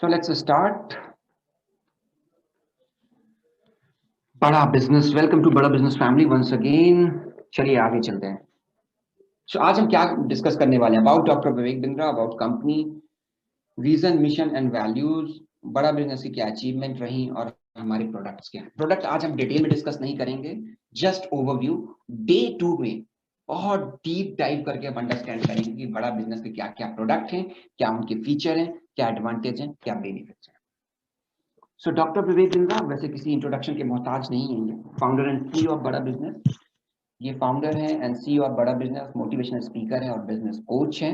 So let's start. बड़ा business, welcome to बड़ा business family once again. चलिए आगे चलते हैं। आज हम क्या डिस्कस करने वाले हैं? About doctor Vivek Bindra, about company, vision, mission and values, बड़ा बिजनेस की क्या अचीवमेंट रही और हमारे प्रोडक्ट्स क्या हैं। प्रोडक्ट आज हम डिटेल में डिस्कस नहीं करेंगे, जस्ट ओवरव्यू। डे 2 में बहुत डीप डाइव करके हम अंडरस्टैंड करेंगे कि बड़ा बिजनेस के क्या क्या प्रोडक्ट हैं, क्या उनके फीचर हैं, क्या एडवांटेज हैं, क्या बेनिफिट्स हैं। सो डॉक्टर विवेक बिंद्रा वैसे किसी इंट्रोडक्शन के मोहताज नहीं है। फाउंडर एंड सीईओ ऑफ बड़ा बिजनेस। ये फाउंडर है एंड सीईओ ऑफ बड़ा बिजनेस, मोटिवेशनल स्पीकर है और बिजनेस कोच है।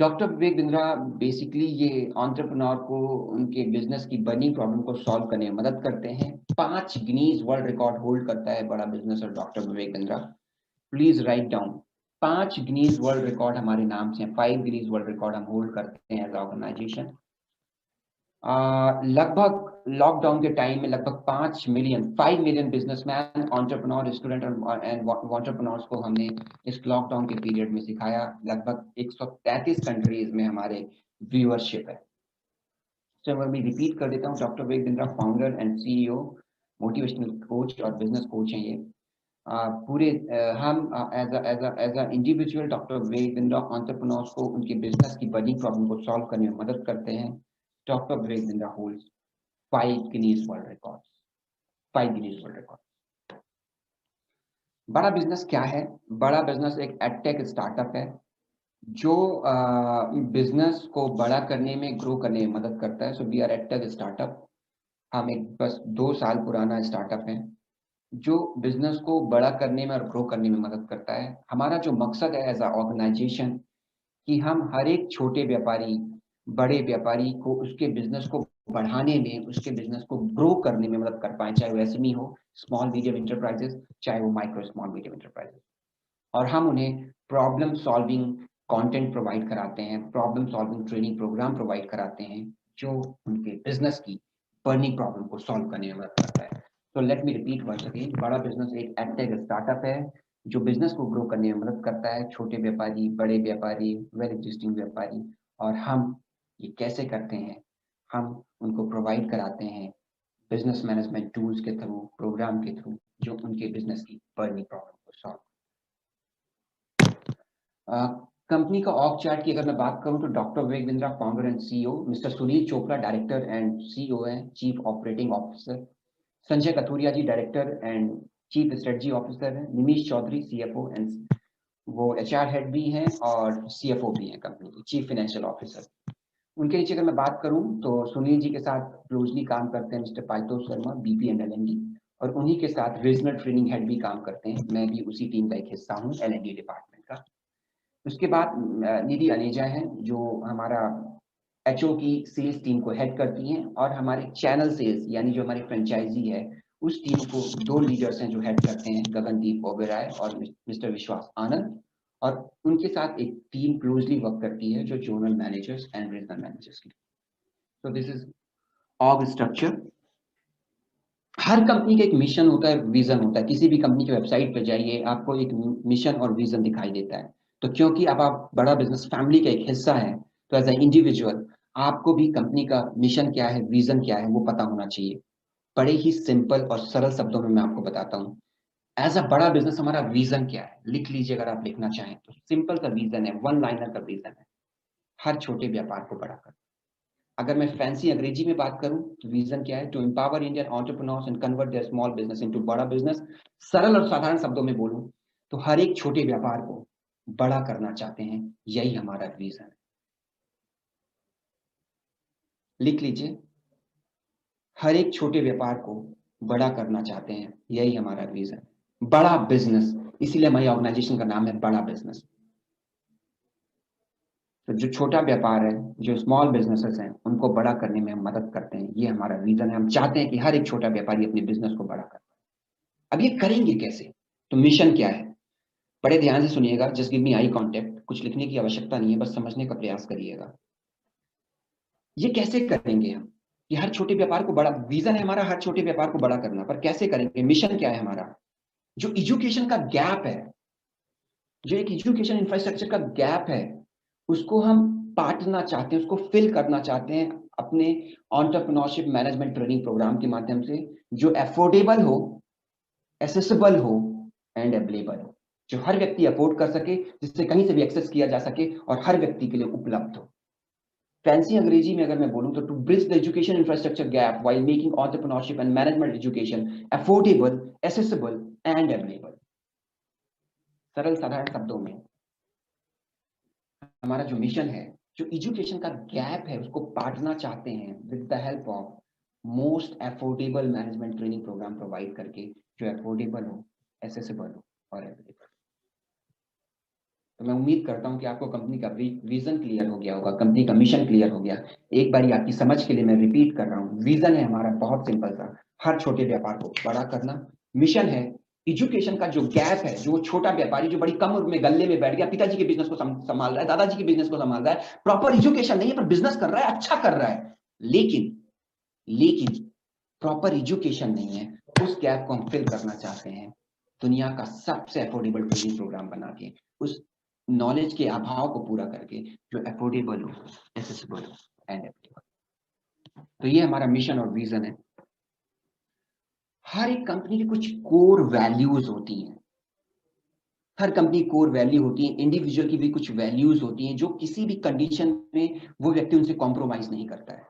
डॉक्टर विवेक बिंद्रा बेसिकली ये एंटरप्रेन्योर को उनके बिजनेस की बर्निंग प्रॉब्लम को सॉल्व करने में मदद करते हैं। 5 गिनीज वर्ल्ड रिकॉर्ड होल्ड करता है बड़ा बिजनेस और doctor Vivek Bindra. Please write down. 5 Guinness world record हमारे नाम से हैं। 5 गिनीज वर्ल्ड रिकॉर्ड हम होल्ड करते हैं एज ऑर्गेनाइजेशन। लगभग लॉकडाउन के टाइम में लगभग 5 million businessman, entrepreneur, student and entrepreneurs को हमने इस लॉकडाउन के पीरियड में सिखाया। लगभग 133 कंट्रीज में हमारे व्यूअरशिप है। तो मैं रिपीट कर देता हूँ, doctor Vivek Bindra founder and CEO, motivational coach और बिजनेस कोच हैं ये। पूरे हम as a individual doctor Vivek Bindra entrepreneurs को उनके बिजनेस की बर्निंग प्रॉब्लम को सॉल्व करने में मदद करते हैं। Doctor Vivek Bindra holds 5 Guinness world records. 5 Guinness world record. Bada Business क्या है? बड़ा बिजनेस एक एडटेक स्टार्टअप है जो बिजनेस को बड़ा करने में, ग्रो करने में मदद करता है। So we are edtech startup. हम एक बस 2 साल पुराना स्टार्टअप है जो बिजनेस को बड़ा करने में और ग्रो करने में मदद करता है। हमारा जो मकसद है एज अ ऑर्गेनाइजेशन कि हम हर एक छोटे व्यापारी, बड़े व्यापारी को उसके बिजनेस को बढ़ाने में, उसके बिजनेस को ग्रो करने में मदद कर पाए, चाहे वो एसएमई हो, स्मॉल मीडियम इंटरप्राइजेस, चाहे वो माइक्रो स्मॉल मीडियम इंटरप्राइजेस। और हम उन्हें प्रॉब्लम सॉल्विंग कंटेंट प्रोवाइड कराते हैं, problem solving training program provide कराते हैं जो उनके बिजनेस की बर्निंग प्रॉब्लम को सॉल्व करने में मदद करता है। तो let me repeat once again, Bada business एक एडटेक स्टार्टअप है जो बिजनेस को ग्रो करने में मदद करता है। छोटे व्यापारी, बड़े व्यापारी, वेल एग्जिस्टिंग व्यापारी। और हम ये कैसे करते हैं? हम उनको प्रोवाइड कराते हैं बिजनेस मैनेजमेंट टूल्स के थ्रू, प्रोग्राम के थ्रू, जो उनके बिजनेस की बर्निंग प्रॉब्लम को सॉल्व। कंपनी का ऑर्ग चार्ट की अगर मैं बात करूं तो doctor Vivek Bindra founder and CEO, mister Sunil Chopra director and CEO है, chief operating officer, Sanjay Kathuria ji director and chief strategy officer है, निमिष चौधरी सीएफओ एंड वो एचआर हेड भी हैं और सीएफओ भी हैं कंपनी की, चीफ फाइनेंशियल ऑफिसर। उनके नीचे अगर मैं बात करूं तो सुनील जी के साथ क्लोजली काम करते हैं मिस्टर पाइतो शर्मा, बीपी एंड एलएनडी, और उन्हीं के साथ रीजनल ट्रेनिंग हेड भी काम करते हैं। मैं भी उसी टीम का एक हिस्सा हूं, एलएनडी डिपार्टमेंट का। उसके बाद निधि अनेजा हैं जो हमारा एचओ की सेल्स टीम को हेड करती हैं, और हमारे चैनल सेल्स यानी जो हमारी फ्रेंचाइजी है उस टीम को 2 लीडर्स हैं जो हेड करते हैं, गगनदीप ओबेराय और मिस्टर विश्वास आनंद। और उनके साथ एक टीम क्लोजली वर्क करती है जो zonal managers and regional managers की। तो this is org structure. Her company का एक मिशन होता है, विजन होता है। किसी भी कंपनी की वेबसाइट पर जाइए, आपको एक मिशन और विजन दिखाई देता है। तो क्योंकि अब आप बड़ा बिजनेस फैमिली का एक हिस्सा है, तो एज ए इंडिविजुअल आपको भी कंपनी का मिशन क्या है, विजन क्या है, वो पता होना चाहिए। बड़े ही सिंपल और सरल शब्दों में मैं आपको बताता हूँ। एज अ बड़ा बिजनेस हमारा विजन क्या है, लिख लीजिए अगर आप लिखना चाहें तो। सिंपल सा विजन है, 1 लाइनर का विजन है, हर छोटे व्यापार को बड़ा कर। अगर मैं फैंसी अंग्रेजी में बात करूं तो विजन क्या है? To empower Indian entrepreneurs and convert their small business into Bada business. सरल और साधारण शब्दों में बोलूं तो हर एक छोटे व्यापार को बड़ा करना चाहते हैं, यही हमारा विजन है। लिख लीजिए, हर एक छोटे व्यापार को बड़ा करना चाहते हैं, यही हमारा विजन है। बड़ा बिजनेस, इसीलिए हमारी ऑर्गेनाइजेशन का नाम है बड़ा बिजनेस। तो जो छोटा व्यापार है, जो स्मॉल बिजनेसेस हैं, उनको बड़ा करने में हम मदद करते हैं, ये हमारा रीजन है। हम चाहते हैं कि हर एक छोटा व्यापारी अपने बिजनेस को बड़ा करे। अब ये करेंगे कैसे? तो मिशन क्या है? बड़े ध्यान से सुनिएगा, just give me eye contact. कुछ लिखने की आवश्यकता नहीं है, बस समझने का प्रयास करिएगा। ये कैसे करेंगे हम? ये हर छोटे व्यापार को बड़ा, विजन है हमारा हर छोटे व्यापार को बड़ा करना, पर कैसे करेंगे? मिशन क्या है हमारा? जो एजुकेशन का गैप है, जो एक एजुकेशन इंफ्रास्ट्रक्चर का गैप है, उसको हम बांटना चाहते हैं, उसको फिल करना चाहते हैं अपने एंटरप्रेन्योरशिप मैनेजमेंट ट्रेनिंग प्रोग्राम के माध्यम से, जो अफोर्डेबल हो, एसेसिबल हो एंड अवेलेबल हो, जो हर व्यक्ति अफोर्ड कर सके, जिससे कहीं से भी एक्सेस किया जा सके और हर व्यक्ति के लिए उपलब्ध हो। फैंसी अंग्रेजी में अगर मैं बोलूं तो to bridge the education infrastructure gap while making entrepreneurship and management education affordable, accessible and available. सरल साधारण शब्दों में हमारा जो मिशन है, जो एजुकेशन का गैप है उसको पाटना चाहते हैं with the help of most affordable management training program provide करके, जो अफोर्डेबल हो, एसेसिबल हो और अवेलेबल। तो मैं उम्मीद करता हूं कि आपको कंपनी का विजन क्लियर हो गया होगा, कंपनी का मिशन क्लियर हो गया। एक बार आपकी समझ के लिए मैं रिपीट कर रहा हूं, विजन है हमारा बहुत सिंपल सा, हर छोटे व्यापार को बड़ा करना। मिशन है एजुकेशन का जो गैप है, जो छोटा व्यापारी जो बड़ी कम उम्र में गल्ले में बैठ गया, पिताजी के बिजनेस को संभाल रहा है, दादाजी के बिजनेस को संभाल रहा है, प्रॉपर एजुकेशन नहीं है पर बिजनेस कर रहा है, अच्छा कर रहा है, लेकिन प्रॉपर एजुकेशन नहीं है, उस गैप को हम फिल करना चाहते हैं दुनिया का सबसे अफोर्डेबल ट्रेनिंग प्रोग्राम बना के, उस नॉलेज के अभाव को पूरा करके, जो अफोर्डेबल हो, एसेसिबल हो एंड अवेलेबल। तो ये हमारा मिशन और विजन है। हर एक कंपनी की कुछ कोर वैल्यूज होती हैं, हर कंपनी कोर वैल्यू होती है, इंडिविजुअल की भी कुछ वैल्यूज होती हैं जो किसी भी कंडीशन में वो व्यक्ति उनसे कॉम्प्रोमाइज नहीं करता है।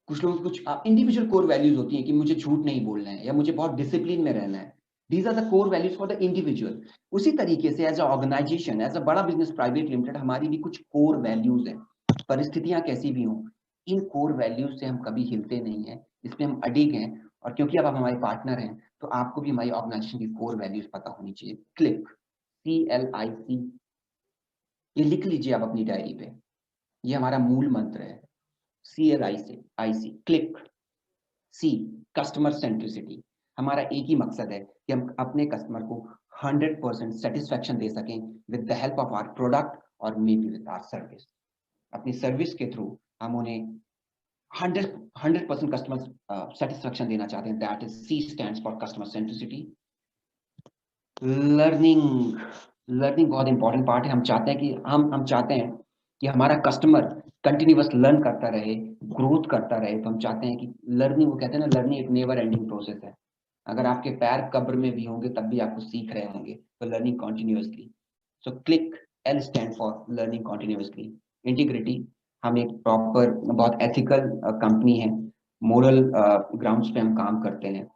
कुछ लोग कुछ इंडिविजुअल कोर वैल्यूज होती हैं कि मुझे झूठ नहीं बोलना है या मुझे बहुत डिसिप्लिन में रहना है। These are the core values for the individual. उसी तरीके से as a organisation, as a Bada business private limited, हमारी भी कुछ कोर वैल्यूज हैं। परिस्थितियां कैसी भी हों, इन कोर वैल्यूज से हम कभी हिलते नहीं है, इसमें हम अडिग हैं। और क्योंकि अब आप हमारे पार्टनर हैं तो आपको भी हमारी ऑर्गेनाइजेशन की कोर वैल्यूज पता होनी चाहिए। क्लिक, CLIC, ये लिख लीजिए आप अपनी डायरी पे, ये हमारा मूल मंत्र है। CLIC, click. C, customer centricity. हमारा एक ही मकसद है कि हम अपने कस्टमर को 100% सेटिस्फैक्शन दे सकें with the help of our product और may be with our service. अपनी सर्विस के थ्रू हम उन्हें 100% कस्टमर सेटिस्फैक्शन देना चाहते हैं। That is C stands for customer centricity. Learning बहुत इंपॉर्टेंट पार्ट है। हम चाहते हैं कि हम चाहते हैं कि हमारा कस्टमर कंटिन्यूअस लर्न करता रहे, ग्रोथ करता रहे। तो हम चाहते हैं कि लर्निंग, वो कहते हैं ना, लर्निंग एक नेवर एंडिंग प्रोसेस है। अगर आपके पैर कब्र में भी होंगे तब भी आपको सीख रहे होंगे, तो learning continuously. So click, L stand for learning continuously. Integrity, हम एक प्रॉपर बहुत एथिकल कंपनी है, मोरल ग्राउंड्स पे हम काम करते हैं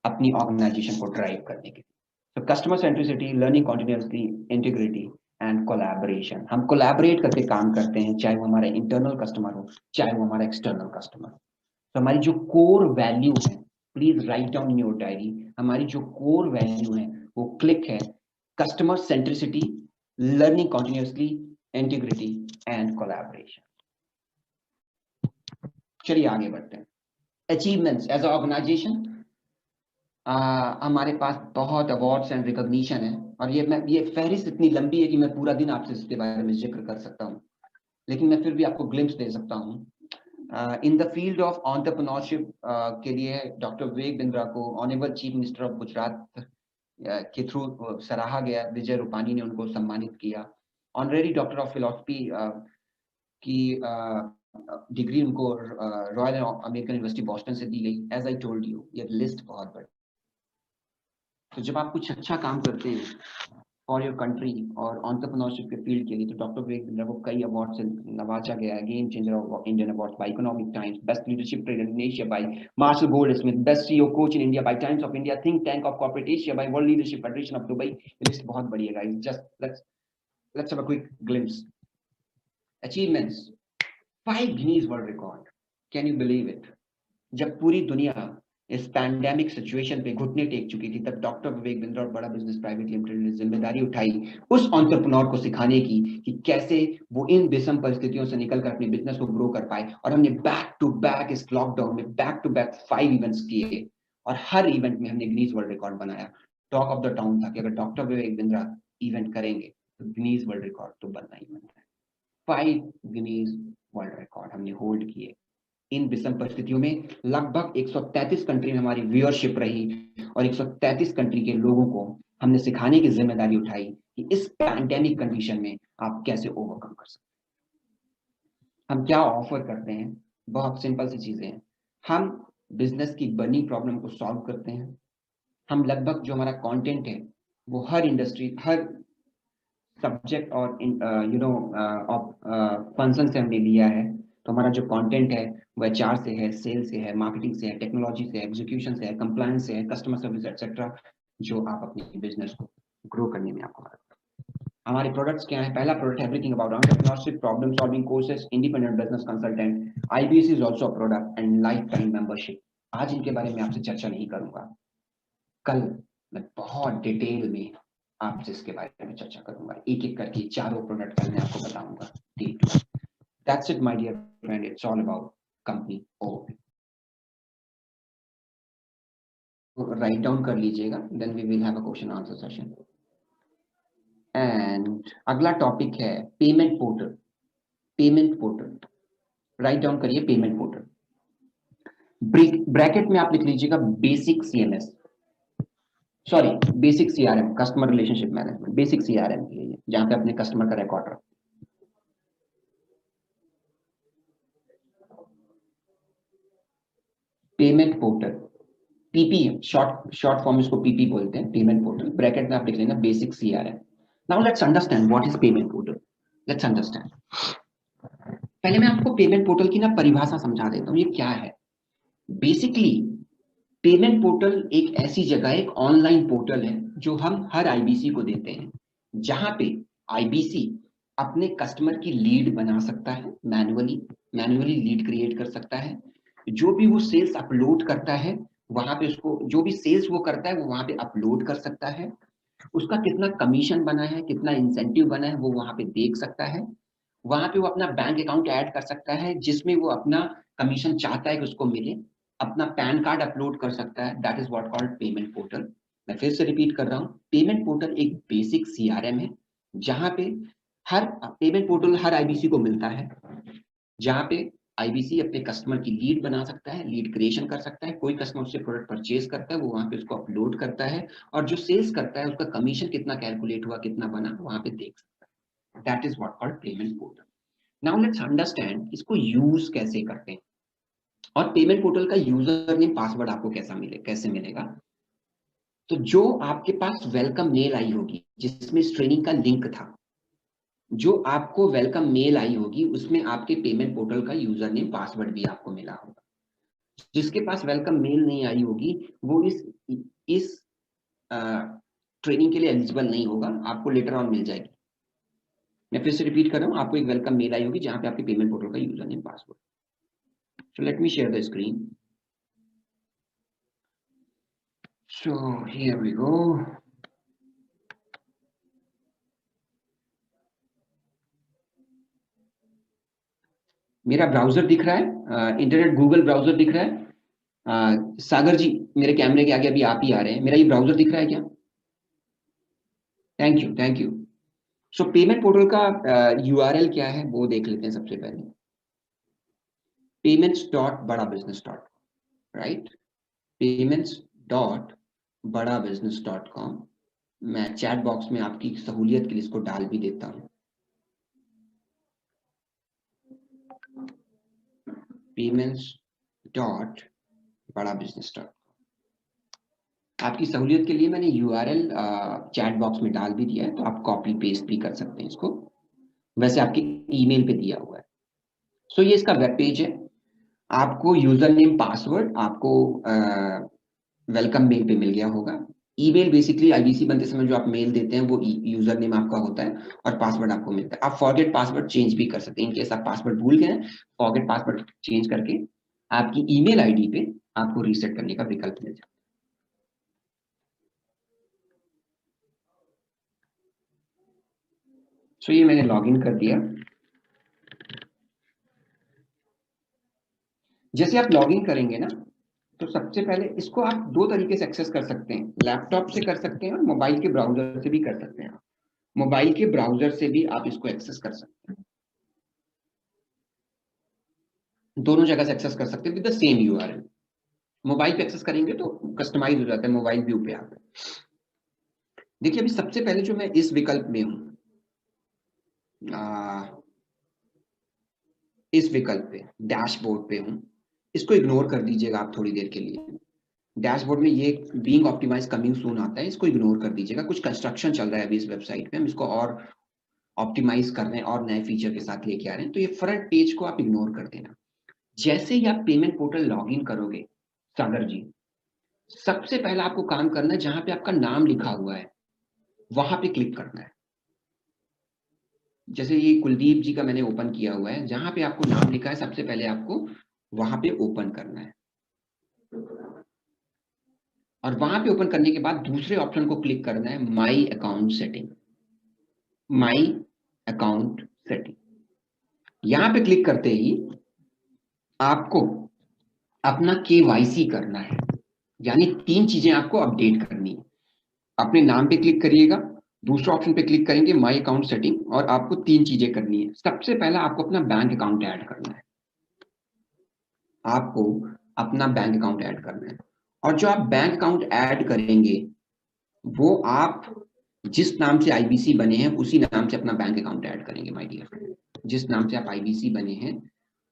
अपनी ऑर्गेनाइजेशन को ड्राइव करने के लिए। तो customer centricity, learning continuously, integrity and collaboration. हम कोलैबोरेट करके काम करते हैं, चाहे वो हमारा इंटरनल कस्टमर हो, चाहे वो हमारा एक्सटर्नल कस्टमर हो। तो हमारी जो कोर वैल्यू है, please write down in your diary, हमारी जो कोर वैल्यू है वो क्लिक है, customer centricity, learning continuously, integrity and collaboration. चलिए आगे बढ़ते हैं। अचीवमेंट्स एज अ ऑर्गेनाइजेशन, हमारे पास बहुत अवार्ड्स एंड रिकॉग्निशन है, और ये फहरिस्त इतनी लंबी है कि मैं पूरा दिन आपसे इसके बारे में जिक्र कर सकता हूँ, लेकिन मैं फिर भी आपको ग्लिम्स दे सकता हूँ। In the field of entrepreneurship के लिए डॉक्टर विवेक बिंद्रा को honourable chief minister of Gujarat के थ्रू सराहा गया। विजय रूपानी ने उनको सम्मानित किया। ऑनरेरी डॉक्टर ऑफ फिलोसफी की डिग्री उनको रॉयल अमेरिकन यूनिवर्सिटी बॉस्टन से दी गई। एज आई टोल्ड यू, ये लिस्ट बहुत बड़ी। तो जब आप कुछ अच्छा काम करते हैं फॉर योर कंट्री और एंटरप्रेन्योरशिप के फील्ड के लिए, तो डॉक्टर विवेक बिंद्रा को कई अवार्ड से नवाजा गया है। Game changer of Indian award by Economic Times, best leadership trainer in Asia by Marshall Goldsmith, best CEO coach in India by Times of India, think tank of corporate Asia by World Leadership Federation of Dubai. List बहुत बड़ी है guys, just let's have a quick glimpse. Achievements, 5 Guinness world record. Can you believe it? जब पूरी दुनिया इस pandemic situation पे घुटने take चुकी थी, तब डॉक्टर विवेक बिंद्रा और बड़ा बिजनेस प्राइवेट लिमिटेड ने जिम्मेदारी उठाई उस एंटरप्रेन्योर को सिखाने की कि कैसे वो इन विषम परिस्थितियों से निकलकर अपने बिजनेस को ग्रो कर पाए। और हमने बैक टू बैक इस लॉकडाउन में बैक टू बैक 5 इवेंट्स किए, और हर इवेंट में हमने गिनीज वर्ल्ड रिकॉर्ड बनाया। टॉक ऑफ द टाउन था कि अगर डॉक्टर विवेक बिंद्रा इवेंट करेंगे तो गिनीज वर्ल्ड रिकॉर्ड तो बनना ही बनना है। 5 गिनीज वर्ल्ड रिकॉर्ड हमने होल्ड किए इन विषम परिस्थितियों में। लगभग 133 कंट्री में हमारी व्यूअरशिप रही, और 133 कंट्री के लोगों को हमने सिखाने की जिम्मेदारी उठाई कि इस पैंडेमिक कंडीशन में आप कैसे ओवरकम कर सकते हैं। हम क्या ऑफर करते हैं, बहुत सिंपल सी चीजें हैं। हम बिजनेस की बनी प्रॉब्लम को सॉल्व करते हैं। हम लगभग जो हमारा कंटेंट है वो हर इंडस्ट्री, हर सब्जेक्ट और फंक्शन से हमने लिया है। तो हमारा जो कंटेंट है वो एचआर से है, सेल से है, मार्केटिंग से है, टेक्नोलॉजी से है, एग्जीक्यूशन से है, कंप्लायंस से है, कस्टमर सर्विस एक्सेट्रा, जो आप अपने बिजनेस को ग्रो करने में आपको मदद करते हैं। हमारे प्रोडक्ट्स क्या है? पहला product everything about entrepreneurship, problem solving courses, independent business consultant, IBS is also a product and life time membership. आज इनके बारे में आपसे चर्चा नहीं करूंगा, कल मैं बहुत डिटेल में आपसे इसके बारे में चर्चा करूंगा, एक एक करके चारों प्रोडक्ट कल मैं आपको बताऊंगा। That's it my dear friend, it's all about company overview. Write down कर लीजिएगा, then we will have a question answer session. And अगला टॉपिक है payment portal. Payment portal write down करिए, पेमेंट पोर्टल। ब्रैकेट में आप लिख लीजिएगा basic CMS, sorry basic CRM, customer relationship management, basic CRM के लिए, जहां पे अपने कस्टमर का रिकॉर्ड रखते हैं। Payment portal, PP, short form इसको पीपी बोलते हैं, पेमेंट पोर्टल। ब्रैकेट में आप लिख लेना basic CRM. Now let's understand what is payment portal. Let's understand. पहले मैं आपको पेमेंट पोर्टल की ना परिभाषा समझा देता हूँ, ये क्या है। बेसिकली पेमेंट पोर्टल एक ऐसी जगह, एक ऑनलाइन पोर्टल है जो हम हर आईबीसी को देते हैं, जहां पे आईबीसी अपने कस्टमर की लीड बना सकता है, मैन्युअली लीड क्रिएट कर सकता है। जो भी वो सेल्स अपलोड करता है वहां पे उसको, जो भी सेल्स वो करता है वो वहां पे अपलोड कर सकता है। उसका कितना कमीशन बना है, कितना इंसेंटिव बना है वो वहां पे देख सकता है। वहां पे वो अपना बैंक अकाउंट ऐड कर सकता है जिसमें वो अपना कमीशन चाहता है कि उसको मिले। अपना पैन कार्ड अपलोड कर सकता है। That is what called payment portal. मैं फिर से रिपीट कर रहा हूँ, पेमेंट पोर्टल एक बेसिक सीआरएम है, जहां पे हर पेमेंट पोर्टल हर आईबीसी को मिलता है, जहां पे आईबीसी अपने कस्टमर की लीड बना सकता है, लीड क्रिएशन कर सकता है। कोई कस्टमर उससे प्रोडक्ट परचेज करता है, वो वहां पे उसको अपलोड करता है, और जो सेल्स करता है उसका कमीशन कितना कैलकुलेट हुआ, कितना बना, वहां पे देख सकता है। That is what called payment portal. Now let's understand इसको यूज कैसे करते हैं, और पेमेंट पोर्टल का यूजर नेम पासवर्ड आपको कैसे मिलेगा। तो जो आपके पास वेलकम मेल आई होगी जिसमें इस ट्रेनिंग का लिंक था, जो आपको वेलकम मेल आई होगी उसमें आपके पेमेंट पोर्टल का यूजर नेम पासवर्ड भी आपको मिला होगा। जिसके पास वेलकम मेल नहीं आई होगी वो इस ट्रेनिंग के लिए एलिजिबल नहीं होगा, आपको लेटर ऑन मिल जाएगी। मैं फिर से रिपीट कर रहा हूँ, आपको एक वेलकम मेल आई होगी जहां पे आपके पेमेंट पोर्टल का user name password. So let me share the screen. So here we go. मेरा ब्राउजर दिख रहा है, इंटरनेट गूगल ब्राउजर दिख रहा है। सागर जी मेरे कैमरे के आगे अभी आप ही आ रहे हैं, मेरा ये ब्राउजर दिख रहा है क्या? Thank you, thank you. So payment portal का यूआरएल क्या है वो देख लेते हैं सबसे पहले। payments.badabusiness.com, right? payments.badabusiness.com। मैं चैट बॉक्स में आपकी सहूलियत के लिए इसको डाल भी देता हूँ। payments.badabusiness.com। आपकी सहूलियत के लिए मैंने यूआरएल चैट बॉक्स में डाल भी दिया है, तो आप कॉपी पेस्ट भी कर सकते हैं इसको। वैसे आपकी ईमेल पे दिया हुआ है। सो ये इसका वेब पेज है। आपको यूजर नेम पासवर्ड आपको वेलकम मेल पे मिल गया होगा। ईमेल बेसिकली आईबीसी बनते समय जो आप मेल देते हैं वो यूजर नेम आपका होता है, और पासवर्ड आपको मिलता है। आप फॉरगेट पासवर्ड चेंज भी कर सकते हैं, इनकेस आप पासवर्ड भूल गए, फॉरगेट पासवर्ड चेंज करके आपकी ईमेल आईडी पे आपको रीसेट करने का विकल्प मिल जाता है। सो ये मैंने लॉगिन कर दिया। जैसे आप लॉगिन करेंगे ना, तो सबसे पहले इसको आप दो तरीके से एक्सेस कर सकते हैं, लैपटॉप से कर सकते हैं और मोबाइल के ब्राउजर से भी कर सकते हैं। मोबाइल के ब्राउजर से भी आप इसको एक्सेस कर सकते हैं, दोनों जगह से एक्सेस कर सकते हैं with the same URL. Mobile पे एक्सेस करेंगे तो कस्टमाइज हो जाता है, मोबाइल व्यू पे आता है। देखिए अभी सबसे पहले जो मैं इस विकल्प में हूं, इस विकल्प पे डैशबोर्ड पे हूँ, इसको इग्नोर कर दीजिएगा आप थोड़ी देर के लिए। डैशबोर्ड में ये बीइंग ऑप्टिमाइज कमिंग सून आता है, इसको इग्नोर कर दीजिएगा। कुछ कंस्ट्रक्शन चल रहा है अभी इस वेबसाइट पे, हम इसको और ऑप्टिमाइज कर रहे हैं और नए फीचर के साथ लेके आ रहे हैं, तो ये फ्रंट पेज को आप इग्नोर कर देना। जैसे ही आप पेमेंट पोर्टल लॉगिन करोगे सागर जी, सबसे पहला आपको काम करना है, जहां पे आपका नाम लिखा हुआ है वहां पे क्लिक करना है। जैसे ये कुलदीप जी का मैंने ओपन किया हुआ है, जहां पे आपको नाम लिखा है सबसे पहले आपको वहां पे ओपन करना है। और वहां पे ओपन करने के बाद दूसरे ऑप्शन को क्लिक करना है, my account setting. My account setting यहां पे क्लिक करते ही आपको अपना केवाईसी करना है, यानी 3 चीजें आपको अपडेट करनी है। अपने नाम पे क्लिक करिएगा, दूसरा ऑप्शन पे क्लिक करेंगे माई अकाउंट सेटिंग, और आपको 3 चीजें करनी है। सबसे पहला आपको अपना बैंक अकाउंट ऐड करना है। आपको अपना बैंक अकाउंट ऐड करना है, और जो आप बैंक अकाउंट ऐड करेंगे वो आप जिस नाम से आईबीसी बने हैं उसी नाम से अपना बैंक अकाउंट ऐड करेंगे माय डियर। जिस नाम से आप आईबीसी बने हैं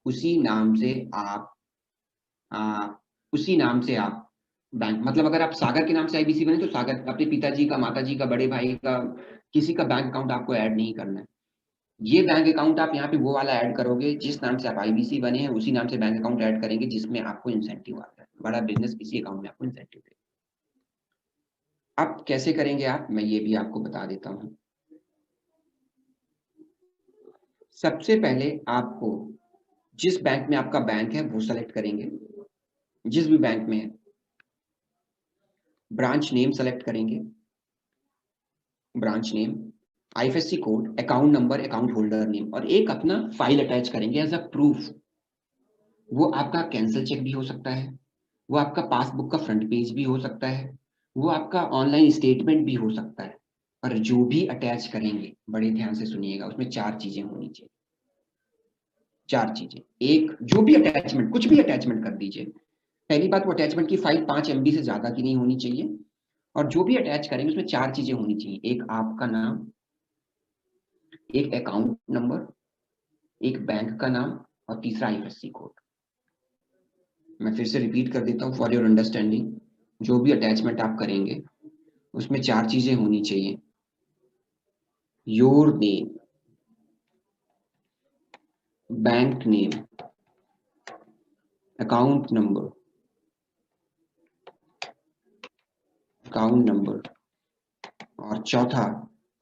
उसी नाम से आप उसी नाम से आप बैंक, मतलब अगर आप सागर के नाम से आईबीसी बने तो सागर, अपने पिताजी का, माताजी का, बड़े भाई का, किसी का बैंक अकाउंट आपको ऐड नहीं करना है। ये बैंक अकाउंट आप यहाँ पे वो वाला ऐड करोगे जिस नाम से आप आईबीसी बने हैं, उसी नाम से बैंक अकाउंट ऐड करेंगे जिसमें आपको इंसेंटिव आता है। बड़ा बिजनेस इसी अकाउंट में आपको इंसेंटिव देगा। अब कैसे करेंगे आप, मैं ये भी आपको बता देता हूँ। सबसे पहले आपको जिस बैंक में आपका बैंक है वो सेलेक्ट करेंगे, जिस भी बैंक में है। ब्रांच नेम सेलेक्ट करेंगे, branch name, IFSC code, account number, account holder name, और एक अपना फाइल अटैच करेंगे एज अ प्रूफ। वो आपका कैंसिल चेक भी हो सकता है, वो आपका पासबुक का फ्रंट पेज भी हो सकता है, वो आपका ऑनलाइन स्टेटमेंट भी हो सकता है। पर जो भी अटैच करेंगे, बड़े ध्यान से सुनिएगा, उसमें 4 चीजें होनी चाहिए। 4 चीजें। एक, जो भी अटैचमेंट, कुछ भी अटैचमेंट कर दीजिए। पहली बात, वो अटैचमेंट की फाइल 5 MB से ज्यादा की नहीं होनी चाहिए, और जो भी अटैच करेंगे उसमें 4 चीजें होनी चाहिए। एक आपका नाम, एक अकाउंट नंबर, एक बैंक का नाम, और तीसरा आईएफएससी कोड। मैं फिर से रिपीट कर देता हूँ फॉर योर अंडरस्टैंडिंग। जो भी अटैचमेंट आप करेंगे उसमें 4 चीजें होनी चाहिए। Your name, bank name, account number, और चौथा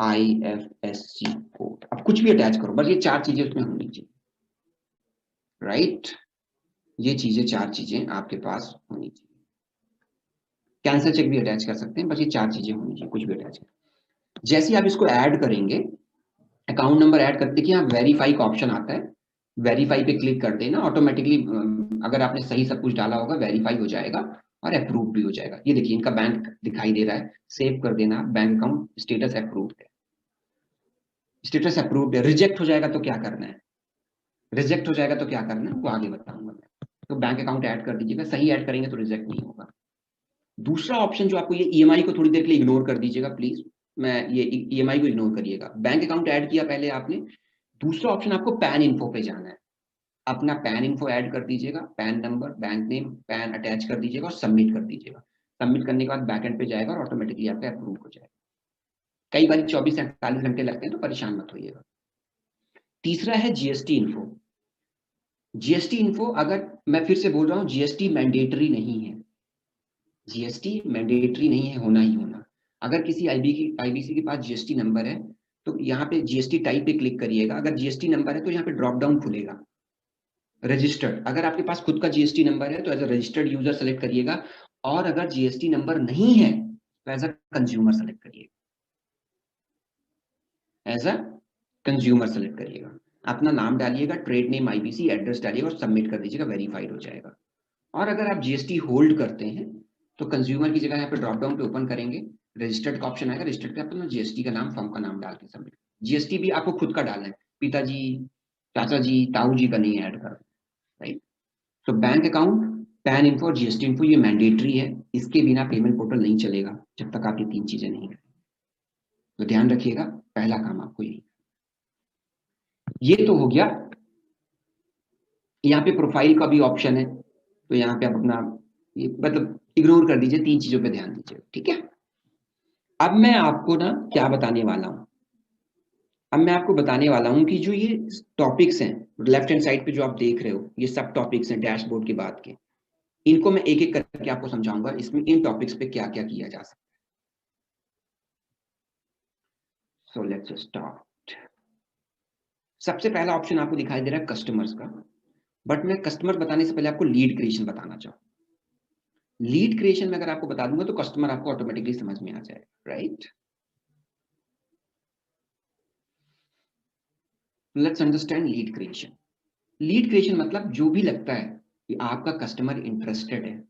आईएफएससी कोड। अब कुछ भी अटैच करो, बस ये 4 चीजें उसमें होनी चाहिए। राइट, ये चीजें 4 चीजें आपके पास होनी चाहिए। कैंसिल चेक भी अटैच कर सकते हैं, बस ये 4 चीजें होनी चाहिए, कुछ भी अटैच करें। जैसे ही आप इसको ऐड करेंगे, अकाउंट नंबर ऐड करते कि यहाँ वेरीफाई का ऑप्शन आता है, वेरीफाई पे क्लिक कर देना। ऑटोमेटिकली अगर आपने सही सब कुछ डाला होगा वेरीफाई हो जाएगा और अप्रूव भी हो जाएगा। ये देखिए इनका बैंक दिखाई दे रहा है, सेव कर देना। बैंक अकाउंट स्टेटस अप्रूव्ड है, स्टेटस अप्रूव्ड है। रिजेक्ट हो जाएगा तो क्या करना है, रिजेक्ट हो जाएगा तो क्या करना है वो आगे बताऊंगा मैं। तो बैंक अकाउंट ऐड कर दीजिएगा, सही ऐड करेंगे तो रिजेक्ट नहीं होगा। दूसरा ऑप्शन जो आपको, ये ईएमआई को थोड़ी देर के लिए इग्नोर कर दीजिएगा प्लीज, मैं ये ईएमआई को इग्नोर करिएगा। बैंक अकाउंट ऐड किया पहले आपने, दूसरा ऑप्शन आपको पैन इन्फो पे जाना है। अपना पैन इन्फो ऐड कर दीजिएगा, pan number, bank name, pan attach कर दीजिएगा और सबमिट कर दीजिएगा। सबमिट करने के बाद बैकएंड पे जाएगा और ऑटोमेटिकली आपका अप्रूव हो जाएगा। कई बार 24 से 48 घंटे लगते हैं, तो परेशान मत होइएगा। तीसरा है जीएसटी इन्फो। जीएसटी इन्फो, अगर मैं फिर से बोल रहा हूँ, जीएसटी मैंडेटरी नहीं है, जीएसटी मैंडेटरी नहीं है, होना ही होना। अगर किसी आईबीसी के पास जीएसटी नंबर है तो यहाँ पे जीएसटी टाइप पे क्लिक करिएगा। अगर जीएसटी नंबर है तो यहाँ पे ड्रॉप डाउन खुलेगा, रजिस्टर्ड। अगर आपके पास खुद का जीएसटी नंबर है तो as a registered user select करिएगा, और अगर जीएसटी नंबर नहीं है तो एज अ कंज्यूमर सेलेक्ट करिएगा, एज अ कंज्यूमर सेलेक्ट करिएगा। अपना नाम डालिएगा, ट्रेड नेम, आईबीसी, एड्रेस डालिएगा और सबमिट कर दीजिएगा, वेरीफाइड हो जाएगा। और अगर आप जीएसटी होल्ड करते हैं तो कंज्यूमर की जगह यहाँ पे ड्रॉप डाउन पे ओपन करेंगे, रजिस्टर्ड का ऑप्शन आएगा, रजिस्टर्ड पे अपना जीएसटी का नाम, फर्म का नाम डाल के सबमिट। जीएसटी भी आपको खुद का डालना है, पिताजी, चाचा जी, ताऊ जी का नहीं ऐड कर, राइट। तो बैंक अकाउंट, पैन इन्फो और जीएसटी इन्फो ये मैंडेटरी है, इसके बिना पेमेंट पोर्टल नहीं चलेगा जब तक आप ये 3 चीजें नहीं करें। तो ध्यान रखिएगा, पहला काम आपको यही। ये तो हो गया। यहाँ पे प्रोफाइल का भी ऑप्शन है, तो यहाँ पे आप अपना ये मतलब इग्नोर कर दीजिए, 3 चीजों पे ध्यान दीजिए, ठीक है। अब मैं आपको ना क्या बताने वाला हूँ, अब मैं आपको बताने वाला हूँ कि जो ये टॉपिक्स हैं लेफ्ट हैंड साइड पे जो आप देख रहे हो, ये सब टॉपिक्स हैं डैशबोर्ड के बाद के, इनको मैं एक एक करके आपको समझाऊंगा, इसमें इन टॉपिक्स पे क्या क्या किया जा सकता है। So let's start. सबसे पहला ऑप्शन आपको दिखाई दे रहा है कस्टमर्स का, बट मैं कस्टमर बताने से पहले आपको लीड क्रिएशन बताना चाहूँ। लीड क्रिएशन में अगर आपको बता दूंगा तो कस्टमर आपको ऑटोमेटिकली समझ में आ जाएगा, right. Let's understand lead creation. Lead creation मतलब जो भी लगता है कि आपका कस्टमर इंटरेस्टेड है,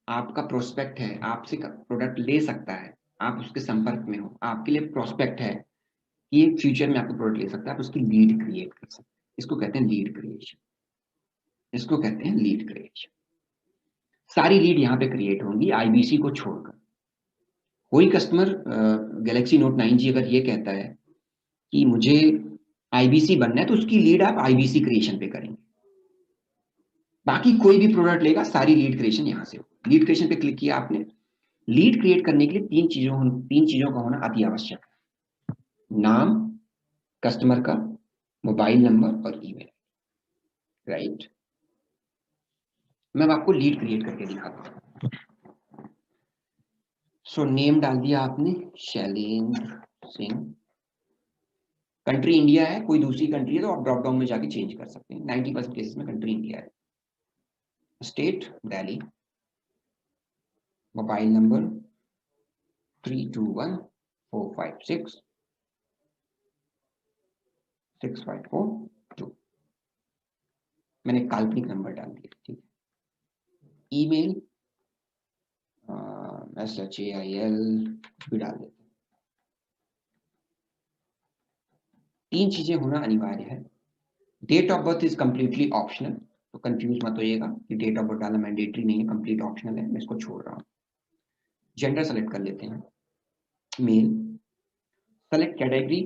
आपका प्रोस्पेक्ट है, आपसे प्रोडक्ट ले सकता है, आप उसके संपर्क में हो, आपके लिए प्रोस्पेक्ट है कि ये फ्यूचर में आपको प्रोडक्ट ले सकता है, आप उसकी लीड क्रिएट कर सकते हैं। इसको कहते हैं लीड क्रिएशन, इसको कहते हैं लीड क्रिएशन। सारी लीड यहाँ पे क्रिएट होंगी आईबीसी को छोड़कर। कोई कस्टमर गैलेक्सी नोट 9G अगर ये कहता है कि मुझे आईबीसी बनना है, तो उसकी लीड आप आईबीसी क्रिएशन पे करेंगे। बाकी कोई भी प्रोडक्ट लेगा, सारी लीड क्रिएशन यहाँ से हो। लीड क्रिएशन पे क्लिक किया आपने। लीड क्रिएट करने के लिए तीन चीजों का होना अति आवश्यक है। नाम कस्टमर का, मोबाइल नंबर और ईमेल, राइट। मैं आपको लीड क्रिएट करके दिखाता हूँ। सो नेम डाल दिया आपने, शैलेंद्र सिंह। कंट्री इंडिया है, कोई दूसरी कंट्री है तो आप ड्रॉप डाउन में जाके चेंज कर सकते हैं। 90% केसेस में कंट्री इंडिया है। स्टेट दिल्ली। Mobile number 321-456-6542। मैंने काल्पनिक नंबर डाल दिया, ठीक है। ईमेल SHAIL भी डाल देते हैं। 3 चीजें होना अनिवार्य है। Date of birth is completely optional, तो कंफ्यूज मत होइएगा कि डेट ऑफ बर्थ डालना मैंडेटरी नहीं है, कंप्लीट ऑप्शनल है, मैं इसको छोड़ रहा हूँ। जेंडर सेलेक्ट कर लेते हैं, मेल। Select category.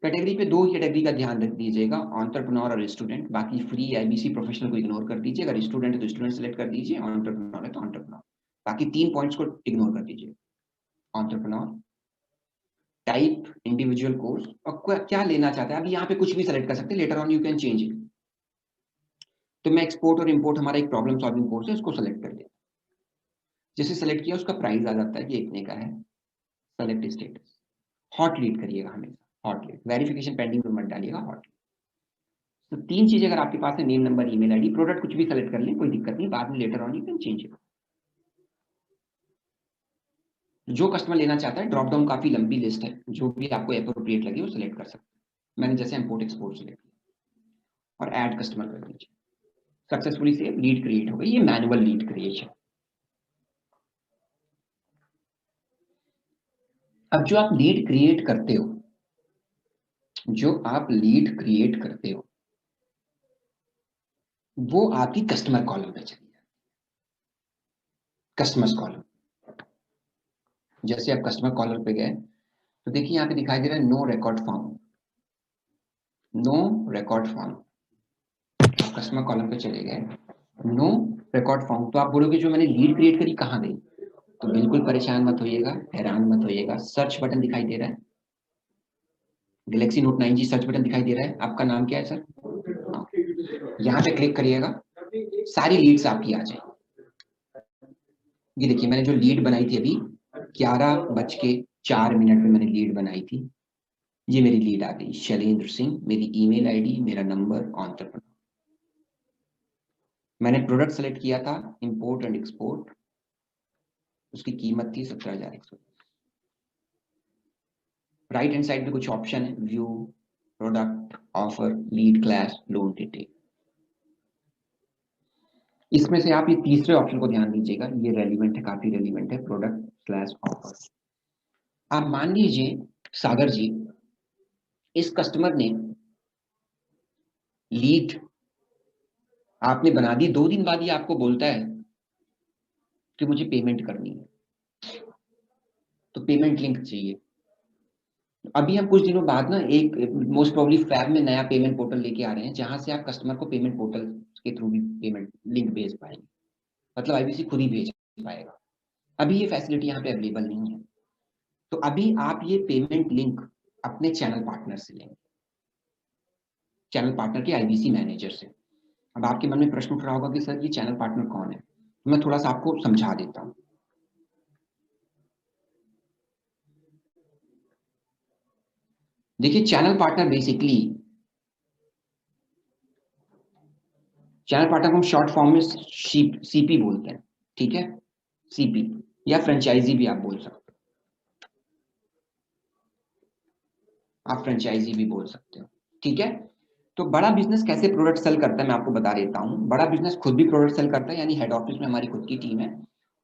कैटेगरी पे 2 कैटेगरी का ध्यान रख दीजिएगा, एंटरप्रेन्योर और स्टूडेंट। बाकी फ्री आईबीसी प्रोफेशनल को इग्नोर कर दीजिए। अगर स्टूडेंट है तो स्टूडेंट सेलेक्ट कर दीजिए, एंटरप्रेन्योर है तो एंटरप्रेन्योर। बाकी 3 पॉइंट्स को इग्नोर कर दीजिए। एंटरप्रेन्योर, टाइप इंडिविजुअल कोर्स, और क्या लेना चाहता है। अभी यहाँ पे कुछ भी सेलेक्ट कर सकते हैं, later on you can change it. तो मैं एक्सपोर्ट और इंपोर्ट हमारा एक प्रॉब्लम सॉल्विंग कोर्स है, उसको सेलेक्ट कर लिया। जैसे सेलेक्ट किया उसका प्राइस आ जाता है कि इतने का है। सेलेक्ट स्टेटस, हॉट लीड करिएगा हमेशा, हॉट लीड। वेरिफिकेशन पेंडिंग में मत डालिएगा, हॉट। तो 3 चीजें अगर आपके पास है, name number email ID, product कुछ भी सेलेक्ट कर लें, कोई दिक्कत नहीं, बाद में later on you can change it. जो कस्टमर लेना चाहता है, ड्रॉप डाउन काफी लंबी लिस्ट है, जो भी आपको एप्रोप्रिएट लगे वो सिलेक्ट कर सकते हैं। मैंने जैसे इंपोर्ट एक्सपोर्ट सिलेक्ट किया और ऐड कस्टमर कर दीजिए। सक्सेसफुली से लीड क्रिएट हो गई। ये मैनुअल लीड क्रिएशन। अब जो आप लीड क्रिएट करते हो, जो आप लीड क्रिएट करते हो वो आपकी कस्टमर कॉलम पे चली जाती है। कस्टमर्स कॉलम, जैसे आप कस्टमर कॉलम पे गए तो देखिए यहाँ पे दिखाई दे रहा है no record found, no record found. Customer column पे चले गए, नो रिकॉर्ड फाउंड। तो आप बोलोगे जो मैंने लीड क्रिएट करी कहाँ गई? तो बिल्कुल परेशान मत होइएगा, हैरान मत होइएगा। सर्च बटन दिखाई दे रहा है, Galaxy note 9G search button दिखाई दे रहा है। आपका नाम क्या है सर? हाँ। यहाँ पे क्लिक करिएगा, सारी लीड्स आपकी आ जाएंगी। ये देखिए मैंने जो लीड बनाई थी अभी 11:04 में मैंने लीड बनाई थी, ये मेरी लीड आ गई, शैलेंद्र सिंह। मेरी ईमेल आईडी, मेरा नंबर, एंटरप्रेन्योर। मैंने प्रोडक्ट सेलेक्ट किया था इंपोर्ट एंड एक्सपोर्ट, उसकी कीमत थी 17,100। राइट हैंड साइड पे कुछ ऑप्शन है, view, product, offer, lead class, loan detail. इसमें से आप ये तीसरे ऑप्शन को ध्यान दीजिएगा, ये रेलिवेंट है, काफी रेलिवेंट है, प्रोडक्ट स्लैश ऑफर। आप मान लीजिए सागर जी, इस कस्टमर ने लीड आपने बना दी, 2 दिन बाद ये आपको बोलता है कि मुझे पेमेंट करनी है, तो पेमेंट लिंक चाहिए। अभी हम कुछ दिनों बाद ना एक मोस्ट प्रोबब्ली फैब में नया पेमेंट पोर्टल लेके आ रहे हैं, जहां से आप कस्टमर को पेमेंट पोर्टल के थ्रू भी पेमेंट लिंक भेज पाएंगे, मतलब आईबीसी खुद ही भेज पाएगा। अभी ये फैसिलिटी यहाँ पे अवेलेबल नहीं है। तो अभी आप ये पेमेंट लिंक अपने चैनल पार्टनर से लेंगे, चैनल पार्टनर के आईबीसी मैनेजर से। अब आपके मन में प्रश्न उठ रहा होगा कि सर ये चैनल पार्टनर कौन है, तो मैं थोड़ा सा आपको समझा देता हूँ। देखिए channel partner basically, channel partner को हम शॉर्ट फॉर्म में सीपी बोलते हैं, ठीक है, सीपी, या फ्रेंचाइजी भी आप बोल सकते हो, आप फ्रेंचाइजी भी बोल सकते हो, ठीक है। तो बड़ा बिजनेस कैसे प्रोडक्ट सेल करता है मैं आपको बता देता हूँ। बड़ा बिजनेस खुद भी प्रोडक्ट सेल करता है, यानी हेड ऑफिस में हमारी खुद की टीम है,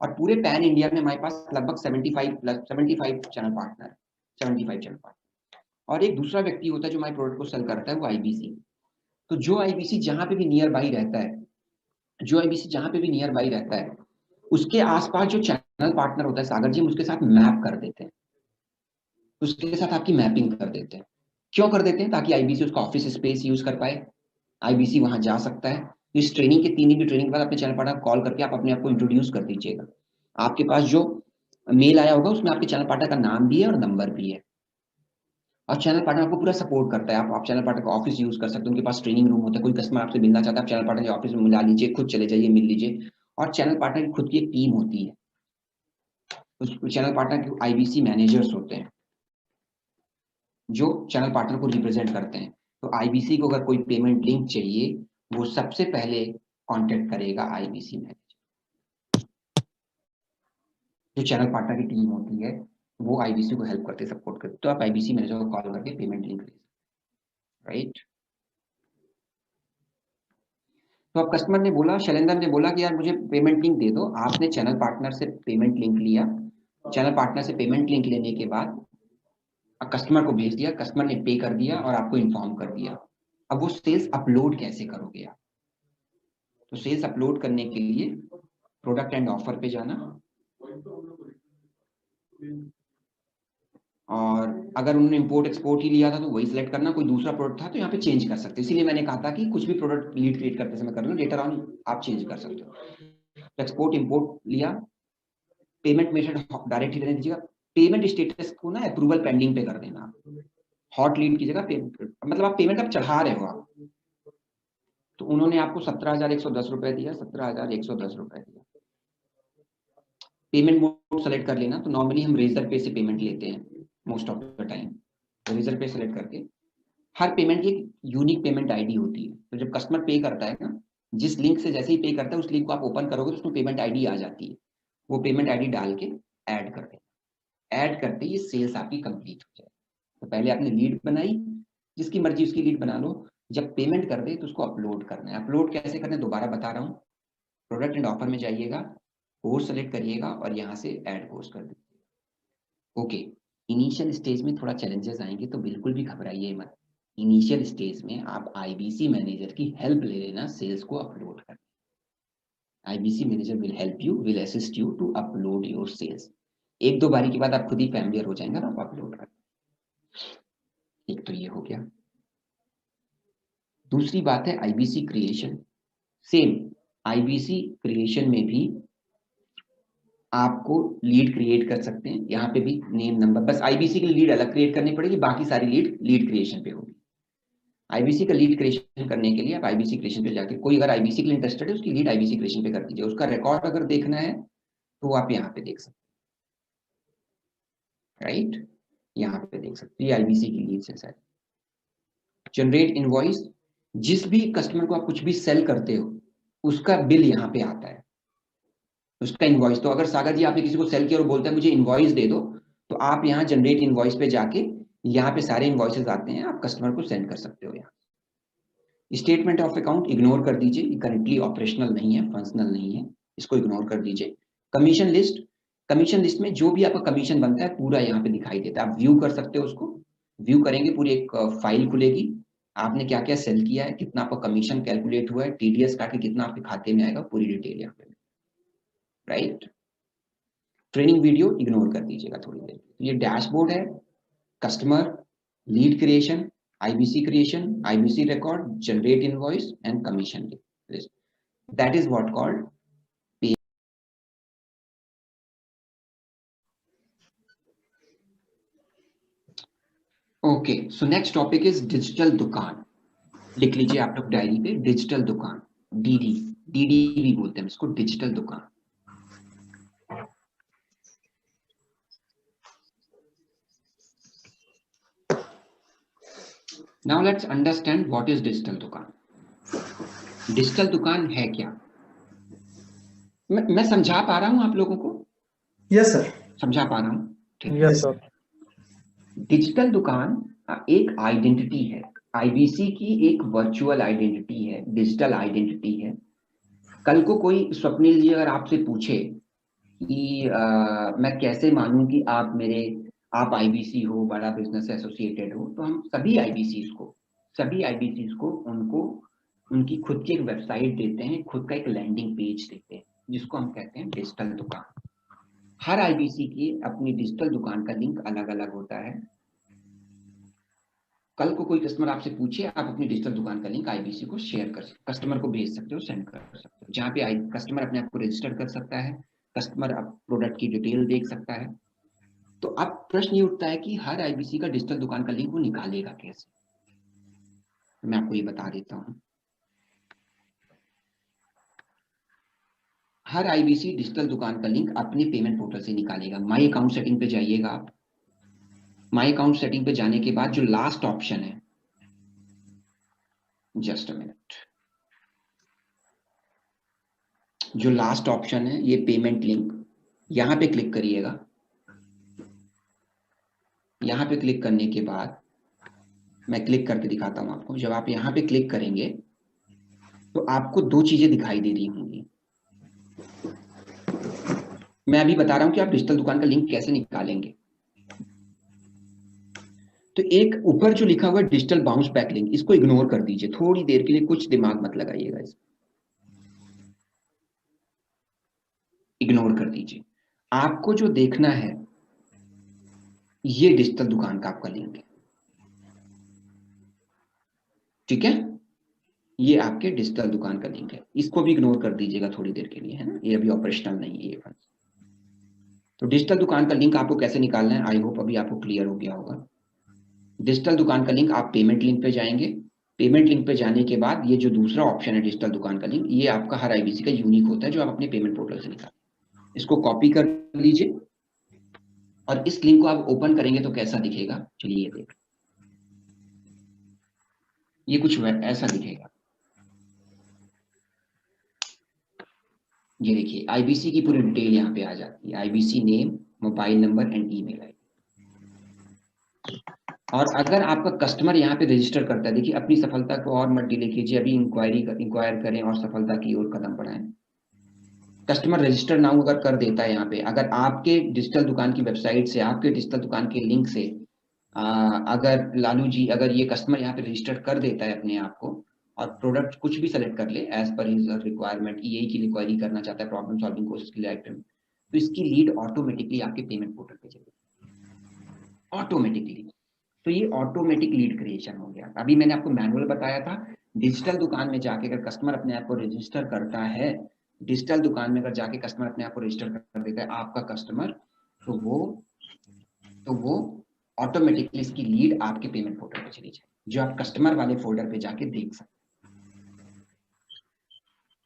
और पूरे पैन इंडिया में हमारे पास लगभग 75 चैनल पार्टनर, 75 चैनल पार्टनर। और एक दूसरा व्यक्ति होता है जो हमारे प्रोडक्ट को सेल करता है, वो आईबीसी। तो जो आईबीसी जहां पे भी नियर बाई रहता है, जो आईबीसी जहां पे भी नियर बाई रहता है, उसके आसपास जो चैनल पार्टनर होता है सागर जी, हम उसके साथ मैप कर देते हैं, उसके साथ आपकी मैपिंग कर देते हैं। क्यों कर देते हैं? ताकि आईबीसी उसका ऑफिस स्पेस यूज कर पाए, आईबीसी वहां जा सकता है। इस ट्रेनिंग के 3 दिन की ट्रेनिंग के बाद अपने चैनल पार्टनर कॉल करके आप अपने आप को इंट्रोड्यूस कर दीजिएगा। आपके पास जो मेल आया होगा उसमें आपके चैनल पार्टनर का नाम भी है और नंबर भी है, और चैनल पार्टनर आपको पूरा सपोर्ट करता है। आप चैनल पार्टनर का ऑफिस यूज कर सकते हैं, उनके पास ट्रेनिंग रूम होता है, कोई कस्टमर आपसे मिलना चाहता है, आप चैनल पार्टनर के ऑफिस में मिला लीजिए, खुद चले जाइए, मिल लीजिए। और चैनल पार्टनर की खुद की एक टीम होती है, उस चैनल पार्टनर के आईबीसी मैनेजर्स होते हैं जो चैनल पार्टनर को रिप्रेजेंट करते हैं। तो आईबीसी को अगर कोई पेमेंट लिंक चाहिए, वो सबसे पहले कांटेक्ट करेगा आईबीसी मैनेजर। जो चैनल पार्टनर की टीम होती है वो आईबीसी को हेल्प करते, सपोर्ट करते, तो आप आईबीसी मैनेजर को कॉल करके पेमेंट लिंक ले सकते, राइट। तो अब कस्टमर ने बोला, शैलेंद्र ने बोला कि यार मुझे पेमेंट लिंक दे दो। आपने चैनल पार्टनर से पेमेंट लिंक लिया, चैनल पार्टनर से पेमेंट लिंक लेने के बाद कस्टमर को भेज दिया, कस्टमर ने पे कर दिया और आपको इन्फॉर्म कर दिया। अब वो सेल्स अपलोड कैसे करोगे आप? तो सेल्स अपलोड करने के लिए प्रोडक्ट एंड ऑफर पे जाना, और अगर उन्होंने इंपोर्ट एक्सपोर्ट ही लिया था तो वही सिलेक्ट करना, कोई दूसरा प्रोडक्ट था तो यहाँ पे चेंज कर सकते हो। इसीलिए मैंने कहा था कि कुछ भी प्रोडक्ट लीड क्रिएट करते समय कर लो, लेटर ऑन आप चेंज कर सकते हो। तो एक्सपोर्ट इंपोर्ट लिया, पेमेंट मेथड डायरेक्ट ही रहने दीजिएगा, पेमेंट स्टेटस को ना अप्रूवल पेंडिंग पे कर देना, हॉट लीड की जगह मतलब आप पेमेंट अब चढ़ा रहे हो आप। तो उन्होंने आपको 17,110 रुपए दिया, 17,110 रुपए दिया, पेमेंट मोड सेलेक्ट कर लेना। तो नॉर्मली हम रेजर पे से पेमेंट लेते हैं most of the time, Razorpay select करके हर पेमेंट की एक यूनिक पेमेंट आईडी होती है। तो जब कस्टमर पे करता है ना, जिस लिंक से जैसे ही पे करता है उस लिंक को आप ओपन करोगे तो उसमें पेमेंट आईडी आ जाती है, वो पेमेंट आईडी डाल के ऐड कर दें, ऐड करते ही सेल्स आपकी कंप्लीट हो जाए। तो पहले आपने लीड बनाई, जिसकी मर्जी उसकी लीड बना लो, जब पेमेंट कर दे तो उसको अपलोड करना है। अपलोड कैसे करना है दोबारा बता रहा हूँ, प्रोडक्ट एंड ऑफर में जाइएगा, कोर्स सेलेक्ट करिएगा और यहाँ से ऐड कोर्स कर दीजिए। ओके, इनिशियल स्टेज में थोड़ा चैलेंजेस आएंगे तो बिल्कुल भी घबराइए मत। इनिशियल स्टेज में आप आईबीसी मैनेजर की हेल्प ले लेना सेल्स को अपलोड करने। IBC manager will help you, will assist you to upload your sales. एक दो बारी के बाद आप खुद ही फैमिलियर हो जाएंगे ना, आप अपलोड कर। एक तो ये हो गया। दूसरी बात है IBC creation. Same IBC creation में भी आपको लीड क्रिएट कर सकते हैं, यहाँ पे भी नेम नंबर, बस आईबीसी की लीड अलग क्रिएट करनी पड़ेगी, बाकी सारी लीड क्रिएशन पे होगी। आईबीसी का लीड क्रिएशन करने के लिए आप आईबीसी क्रिएशन पे जाके, कोई अगर आईबीसी के लिए इंटरेस्टेड है उसकी लीड आईबीसी क्रिएशन पे कर दीजिए। उसका रिकॉर्ड अगर देखना है तो आप यहाँ पे देख सकते हैं, राइट, यहाँ पे देख सकते हैं, ये आईबीसी की लीड है सर। जनरेट इनवॉइस, जिस भी कस्टमर को आप कुछ भी सेल करते हो उसका बिल यहाँ पे आता है, उसका इनवॉइस। तो अगर सागर जी आपने किसी को सेल किया और बोलता है मुझे इनवॉइस दे दो, तो आप यहाँ जनरेट इनवॉइस पे जाके यहाँ पे सारे इनवॉइसेस आते हैं, आप कस्टमर को सेंड कर सकते हो। यहाँ स्टेटमेंट ऑफ अकाउंट इग्नोर कर दीजिए, ये करंटली ऑपरेशनल नहीं है, फंक्शनल नहीं है, इसको इग्नोर कर दीजिए। कमीशन लिस्ट, कमीशन लिस्ट में जो भी आपका कमीशन बनता है पूरा यहाँ पे दिखाई देता है, आप व्यू कर सकते हो उसको। व्यू करेंगे पूरी एक फाइल खुलेगी, आपने क्या क्या सेल किया है, कितना आपका कमीशन कैलकुलेट हुआ है, टीडीएस काट के कितना आपके खाते में आएगा, पूरी डिटेल यहाँ पे, राइट। ट्रेनिंग वीडियो इग्नोर कर दीजिएगा थोड़ी देर। तो ये डैशबोर्ड है, customer, lead creation, IBC creation, IBC record, generate invoice, and commission list. That is what called pay. Okay, so next topic is digital दुकान. लिख लीजिए आप लोग डायरी पे, डिजिटल दुकान, डीडी भी बोलते हैं इसको, डिजिटल दुकान. Now let's understand what is digital दुकान. डिजिटल दुकान है क्या? मैं समझा पा रहा हूं आप लोगों को? Yes sir. समझा पा रहा हूं? Yes sir. डिजिटल दुकान एक आइडेंटिटी है, आईबीसी की एक वर्चुअल आइडेंटिटी है, डिजिटल आइडेंटिटी है. कल को कोई स्वप्निल जी अगर आपसे पूछे कि मैं कैसे मानूं कि आप आईबीसी हो, बड़ा बिजनेस एसोसिएटेड हो, तो हम सभी आईबीसी को उनको उनकी खुद की एक वेबसाइट देते हैं, खुद का एक लैंडिंग पेज देते हैं, जिसको हम कहते हैं डिजिटल दुकान. हर आईबीसी की अपनी डिजिटल दुकान का लिंक अलग अलग होता है. कल को कोई कस्टमर आपसे पूछे, आप अपनी डिजिटल दुकान का लिंक आईबीसी को शेयर कर सकते, कस्टमर को भेज सकते हो, सेंड कर सकते हो, जहाँ पे कस्टमर अपने आप को रजिस्टर कर सकता है, कस्टमर अब प्रोडक्ट की डिटेल देख सकता है. तो अब प्रश्न ये उठता है कि हर आईबीसी का डिजिटल दुकान का लिंक वो निकालेगा कैसे? मैं आपको ये बता देता हूँ. हर आईबीसी डिजिटल दुकान का लिंक अपने पेमेंट पोर्टल से निकालेगा. माई अकाउंट सेटिंग पे जाइएगा आप. माई अकाउंट सेटिंग पे जाने के बाद जो लास्ट ऑप्शन है, जस्ट अ मिनट, जो लास्ट ऑप्शन है ये पेमेंट लिंक, यहां पे क्लिक करिएगा. यहां पे क्लिक करने के बाद मैं क्लिक करके दिखाता हूं आपको. जब आप यहां पे क्लिक करेंगे तो आपको दो चीजें दिखाई दे रही होंगी. मैं अभी बता रहा हूं कि आप डिजिटल दुकान का लिंक कैसे निकालेंगे. तो एक ऊपर जो लिखा हुआ है डिजिटल बाउंस बैक लिंक, इसको इग्नोर कर दीजिए थोड़ी देर के लिए, कुछ दिमाग मत लगाइएगा, इस इग्नोर कर दीजिए. आपको जो देखना है ये डिजिटल दुकान का आपका लिंक है. ठीक है, ये आपके डिजिटल दुकान का लिंक है. इसको भी इग्नोर कर दीजिएगा थोड़ी देर के लिए, है ना, ये अभी ऑपरेशनल नहीं है ये फंड. तो डिजिटल दुकान का लिंक आपको कैसे निकालना है, आई होप अभी आपको क्लियर हो गया होगा. डिजिटल दुकान का लिंक, आप पेमेंट लिंक पे जाएंगे. पेमेंट लिंक पे जाने के बाद ये जो दूसरा ऑप्शन है डिजिटल दुकान का लिंक, ये आपका हर आईबीसी का यूनिक होता है, जो आप अपने पेमेंट पोर्टल से निकालें. इसको कॉपी कर लीजिए और इस लिंक को आप ओपन करेंगे तो कैसा दिखेगा, चलिए ये देख. ये कुछ ऐसा दिखेगा. ये देखिए आईबीसी की पूरी डिटेल यहाँ पे आ जाती है, IBC name, mobile number and email ID. और अगर आपका कस्टमर यहाँ पे रजिस्टर करता है, देखिए अपनी सफलता को और मत डिले कीजिए, अभी इंक्वायर करें और सफलता की ओर कदम बढ़ाएं. कस्टमर रजिस्टर नाउ अगर कर देता है यहाँ पे, अगर आपके डिजिटल दुकान की वेबसाइट से, आपके डिजिटल दुकान के लिंक से अगर लालू जी, अगर ये कस्टमर यहाँ पे रजिस्टर कर देता है अपने आप को और प्रोडक्ट कुछ भी सेलेक्ट कर ले एज पर हिज रिक्वायरमेंट, यही की रिक्वायरी करना चाहता है, प्रॉब्लम सॉल्विंग कोर्सेज के लिए आइटम, तो इसकी लीड ऑटोमेटिकली आपके पेमेंट पोर्टल पे चलेगी ऑटोमेटिकली. तो ये ऑटोमेटिक लीड क्रिएशन हो गया. अभी मैंने आपको मैनुअल बताया था. डिजिटल दुकान में जाके अगर कस्टमर अपने आप को रजिस्टर करता है, डिजिटल दुकान में अगर जाके कस्टमर अपने आप को रजिस्टर कर देता है आपका कस्टमर, तो वो ऑटोमेटिकली इसकी लीड आपके पेमेंट पोर्टल पे चली जाए, जो आप कस्टमर वाले फोल्डर पे जाके देख सकते हैं.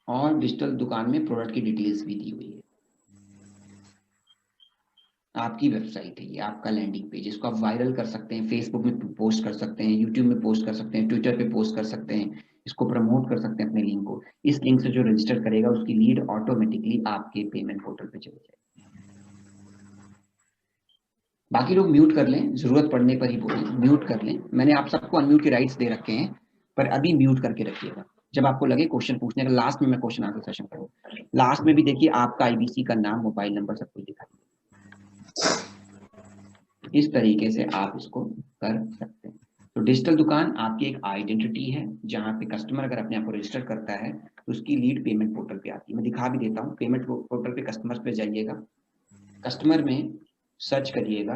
और डिजिटल दुकान में प्रोडक्ट की डिटेल्स भी दी हुई है. आपकी वेबसाइट है ये, आपका लैंडिंग पेज, इसको आप वायरल कर सकते हैं, फेसबुक में पोस्ट कर सकते हैं, यूट्यूब में पोस्ट कर सकते हैं, ट्विटर पे पोस्ट कर सकते हैं, इसको प्रमोट कर सकते हैं अपने लिंक को. इस लिंक से जो रजिस्टर करेगा उसकी लीड ऑटोमेटिकली आपके पेमेंट पोर्टल पे चली जाएगी. बाकी लोग म्यूट कर लें, जरूरत पड़ने पर ही बोलें, म्यूट कर लें. मैंने आप सबको अनम्यूट के राइट्स दे रखे हैं, पर अभी म्यूट करके रखिएगा. जब आपको लगे क्वेश्चन पूछने का, लास्ट में मैं क्वेश्चन आंसर सेशन करूँ, लास्ट में भी देखिए आपका आईबीसी का नाम, मोबाइल नंबर सब कुछ दिखाई. इस तरीके से आप इसको कर सकते हैं. तो डिजिटल दुकान आपकी एक आइडेंटिटी है, जहां पे कस्टमर अगर अपने आप को रजिस्टर करता है तो उसकी लीड पेमेंट पोर्टल पे आती है. मैं दिखा भी देता हूँ. पेमेंट पोर्टल पे कस्टमर पे जाइएगा, कस्टमर में सर्च करिएगा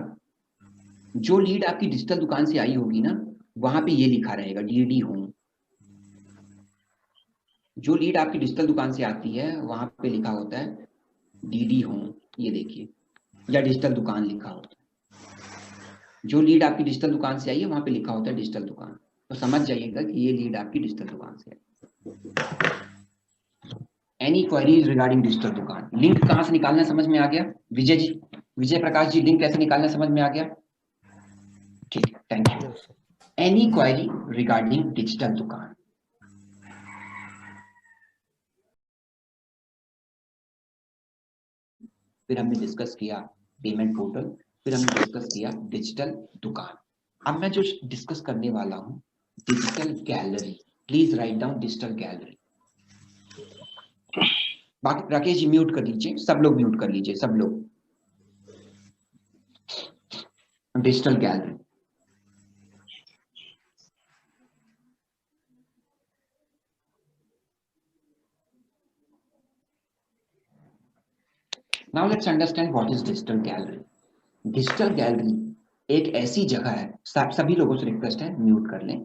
जो लीड आपकी डिजिटल दुकान से आई होगी ना, वहां पे ये लिखा रहेगा डीडी होम। जो लीड आपकी डिजिटल दुकान से आती है वहां पे लिखा होता है डीडी होम, ये देखिए, या डिजिटल दुकान लिखा होता है। जो लीड आपकी डिजिटल दुकान से आई है वहां पे लिखा होता है डिजिटल दुकान, तो समझ जाइएगा कि ये लीड आपकी डिजिटल दुकान से आई। एनी क्वेरीज रिगार्डिंग डिजिटल दुकान, लिंक कहां से निकालना समझ में आ गया विजय जी? विजय प्रकाश जी, लिंक कैसे निकालना समझ में आ गया? ठीक है, thank you. Any query regarding digital दुकान। फिर हमने डिस्कस किया पेमेंट पोर्टल, फिर हमने डिस्कस किया डिजिटल दुकान। अब मैं जो डिस्कस करने वाला हूं digital gallery. Please write down digital gallery. बाकी राकेश जी म्यूट कर लीजिए, सब लोग म्यूट कर लीजिए, सब लोग। Digital gallery, now let's understand what is digital gallery. Digital gallery एक ऐसी जगह है, सभी लोगों से रिक्वेस्ट है म्यूट कर लें।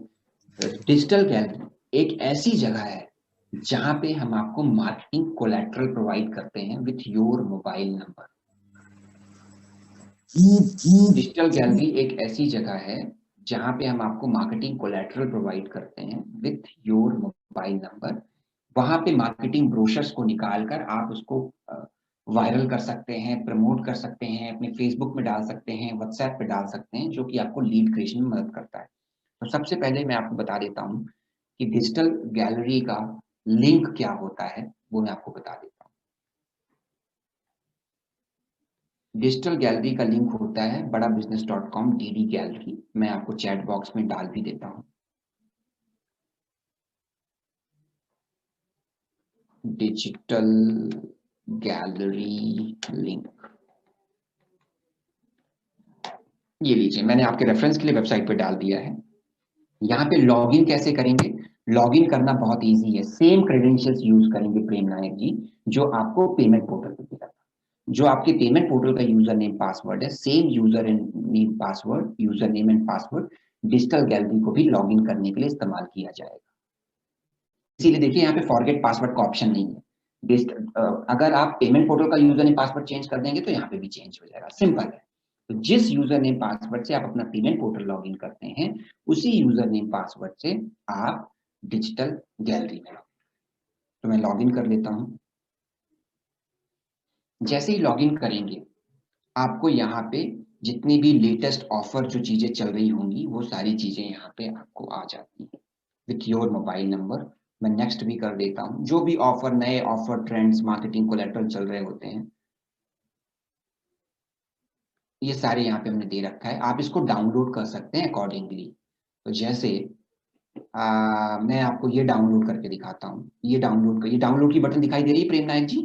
डिजिटल गैलरी एक ऐसी जगह है जहां पे हम आपको मार्केटिंग कोलैटरल प्रोवाइड करते हैं with your mobile number. Digital gallery एक ऐसी जगह है जहां पे हम आपको मार्केटिंग कोलैटरल प्रोवाइड करते हैं विथ योर मोबाइल नंबर। वहां पे मार्केटिंग ब्रोशर्स को निकालकर आप उसको वायरल कर सकते हैं, प्रमोट कर सकते हैं, अपने फेसबुक में डाल सकते हैं, व्हाट्सएप पे डाल सकते हैं, जो कि आपको लीड क्रिएशन में मदद करता है। तो सबसे पहले मैं आपको बता देता हूँ कि डिजिटल गैलरी का लिंक क्या होता है, वो मैं आपको बता देता हूँ। डिजिटल गैलरी का लिंक होता है badabusiness.com DD गैलरी। मैं आपको चैट बॉक्स में डाल भी देता हूँ। डिजिटल गैलरी लिंक, ये लीजिए, मैंने आपके रेफरेंस के लिए वेबसाइट पे डाल दिया है। यहाँ पे लॉगिन कैसे करेंगे? लॉगिन करना बहुत इजी है, सेम क्रेडेंशियल्स यूज करेंगे प्रेम नायक जी जो आपको पेमेंट पोर्टल पे दिया था। जो आपके पेमेंट पोर्टल का यूजर नेम पासवर्ड है, same user name and password digital gallery को भी लॉगिन करने के लिए इस्तेमाल किया जाएगा। इसीलिए देखिए यहाँ पे फॉरगेट पासवर्ड का ऑप्शन नहीं है। अगर आप पेमेंट पोर्टल का यूजर नेम पासवर्ड चेंज कर देंगे तो यहाँ पे भी चेंज हो जाएगा, सिंपल है। तो जिस यूजर नेम पासवर्ड से आप अपना पेमेंट पोर्टल लॉगिन करते हैं उसी यूजर नेम पासवर्ड से आप डिजिटल गैलरी में, तो मैं लॉगिन कर लेता हूं। जैसे ही लॉगिन करेंगे आपको यहाँ पे जितनी भी लेटेस्ट ऑफर जो चीजें चल रही होंगी वो सारी चीजें यहाँ पे आपको आ जाती है विथ योर मोबाइल नंबर। मैं नेक्स्ट भी कर देता हूँ। जो भी ऑफर, नए ऑफर, ट्रेंड्स, मार्केटिंग कोलैटरल चल रहे होते हैं, ये सारे यहाँ पे हमने दे रखा है। आप इसको डाउनलोड कर सकते हैं अकॉर्डिंगली। तो जैसे मैं आपको ये डाउनलोड करके दिखाता हूँ। ये डाउनलोड की बटन दिखाई दे रही है प्रेम नायक जी?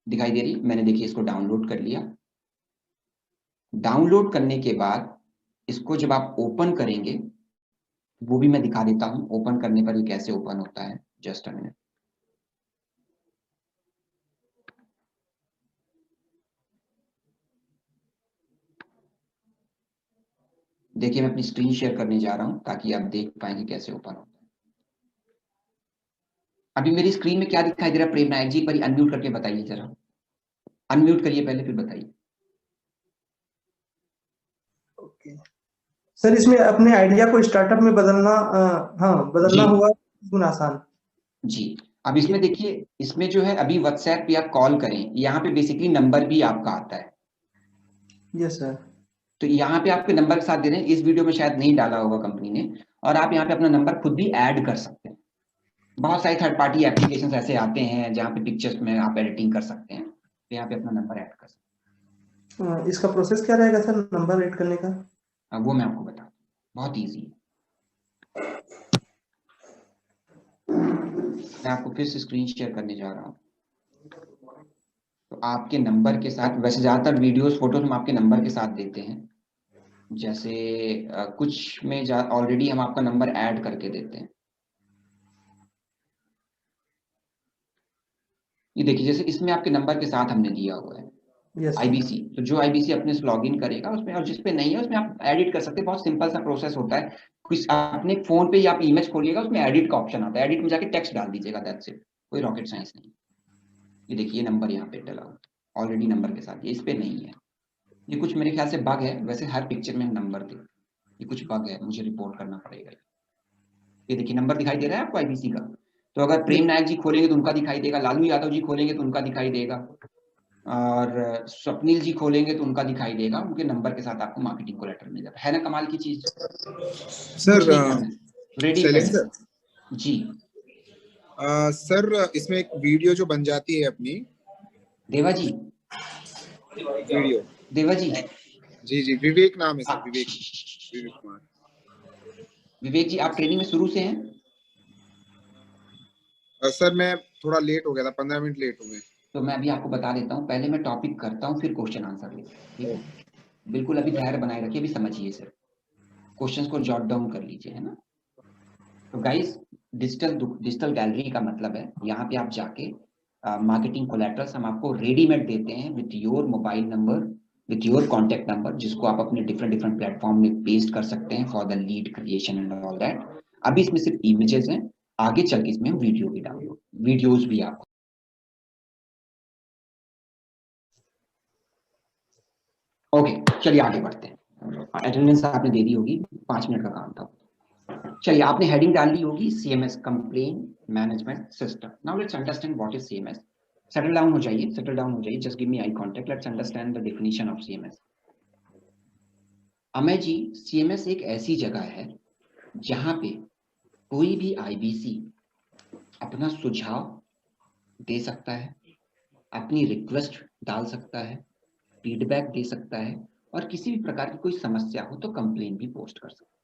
दिखाई दे रही? मैंने देखिए इसको डाउनलोड कर लिया। डाउनलोड करने के बाद इसको जब आप ओपन करेंगे वो भी मैं दिखा देता हूँ ओपन करने पर ये कैसे ओपन होता है। Just a minute. देखिए मैं अपनी स्क्रीन शेयर करने जा रहा हूँ ताकि आप देख पाएंगे कैसे ओपन होता है। अभी मेरी स्क्रीन में क्या दिखाई दे रहा है प्रेम नायक जी? पर अनम्यूट करके बताइए जरा, अनम्यूट करिए पहले फिर बताइए। ओके सर, इसमें अपने आइडिया को स्टार्टअप में बदलना, हाँ बदलना जी हुआ गुना आसान। जी। अब इसमें देखिए, इसमें जो है अभी व्हाट्सएप पे आप कॉल करें, यहाँ पे बेसिकली नंबर भी आपका आता है। Yes sir. तो यहाँ पे आपके नंबर के साथ दे रहे हैं, इस वीडियो में शायद नहीं डाला होगा कंपनी ने, और आप यहाँ पे अपना नंबर खुद भी ऐड कर सकते हैं। बहुत सारे थर्ड पार्टी एप्लीकेशन ऐसे आते हैं जहाँ पे पिक्चर्स में आप एडिटिंग कर सकते हैं, तो यहाँ पे अपना नंबर ऐड कर सकते इसका प्रोसेस क्या रहेगा सर, नंबर ऐड करने का? हैं। वो मैं आपको बता दूं, बहुत ईजी है। मैं आपको फिर से स्क्रीन शेयर करने जा रहा हूँ। तो आपके नंबर के साथ, वैसे ज्यादातर वीडियोस फोटोज हम आपके नंबर के साथ देते हैं, जैसे कुछ में ऑलरेडी हम आपका नंबर ऐड करके देते हैं। ये देखिए जैसे इसमें आपके नंबर के साथ हमने दिया हुआ है। यस आईबीसी, तो जो आईबीसी अपने से लॉगिन करेगा उसमें, और जिस पे नहीं है उसमें आप एडिट कर सकते हैं। बहुत सिंपल सा प्रोसेस होता है। कुछ अपने फोन पे ही आप इमेज खोलिएगा, उसमें एडिट का ऑप्शन आता है, एडिट में जाके टेक्स्ट डाल दीजिएगा, दैट्स इट। कोई रॉकेट साइंस नहीं। ये देखिए नंबर यहाँ पे डला हुआ ऑलरेडी, नंबर के साथ, ये इस पे नहीं है। ये कुछ मेरे ख्याल से बग है, वैसे हर पिक्चर में नंबर थे, ये कुछ बग है, मुझे रिपोर्ट करना पड़ेगा। ये देखिए नंबर दिखाई दे रहा है आपको आईबीसी का। तो अगर प्रेम नायक जी खोलेंगे तो उनका दिखाई देगा, लालू यादव जी खोलेंगे तो उनका दिखाई देगा, और स्वप्निल जी खोलेंगे तो उनका दिखाई देगा। उनके नंबर के साथ आपको मार्केटिंग कोलैटरल मिल जाता है ना। कमाल की चीज, सर कुछ नहीं करना है, रेडी कर शैलेंद्र जी। सर इसमें एक वीडियो जो बन जाती है अपनी, देवा जी, वीडियो, देवा जी, जी जी विवेक नाम है सर, विवेक, विवेक कुमार। विवेक जी, आप ट्रेनिंग में शुरू से हैं? सर मैं थोड़ा लेट हो गया था, 15 मिनट लेट हो गए। तो मैं अभी आपको बता देता हूँ, पहले मैं टॉपिक करता हूँ, फिर क्वेश्चन आंसर लेते हैं, ठीक है? बिल्कुल अभी धैर्य बनाए रखिए, अभी समझिए सर, क्वेश्चंस को जॉट डाउन कर लीजिए, है ना। तो गाइस, डिजिटल गैलरी का मतलब है यहाँ पे आप जाके मार्केटिंग कोलैटरल्स हम आपको रेडीमेड देते हैं with your mobile number, with your contact number, जिसको आप अपने डिफरेंट प्लेटफॉर्म में पेस्ट कर सकते हैं for the lead creation and all that. अभी इसमें सिर्फ इमेजेस हैं, आगे चल के इसमें हम वीडियो भी डालेंगे, वीडियोस भी आपको। ओके चलिए आगे बढ़ते हैं। अटेंडेंस आपने दे दी होगी, 5 मिनट का काम था। चलिए आपने हेडिंग डाल ली होगी, CMS complain management system. Now let's understand what is CMS. Settle down हो जाइए, सेटल डाउन हो जाइए, just give me eye contact, let's understand the definition of CMS. Amay ji, CMS एक ऐसी जगह है जहां पे कोई भी आईबीसी अपना सुझाव दे सकता है, अपनी रिक्वेस्ट डाल सकता है, फीडबैक दे सकता है, और किसी भी प्रकार की कोई समस्या हो तो कंप्लेन भी पोस्ट कर सकता है।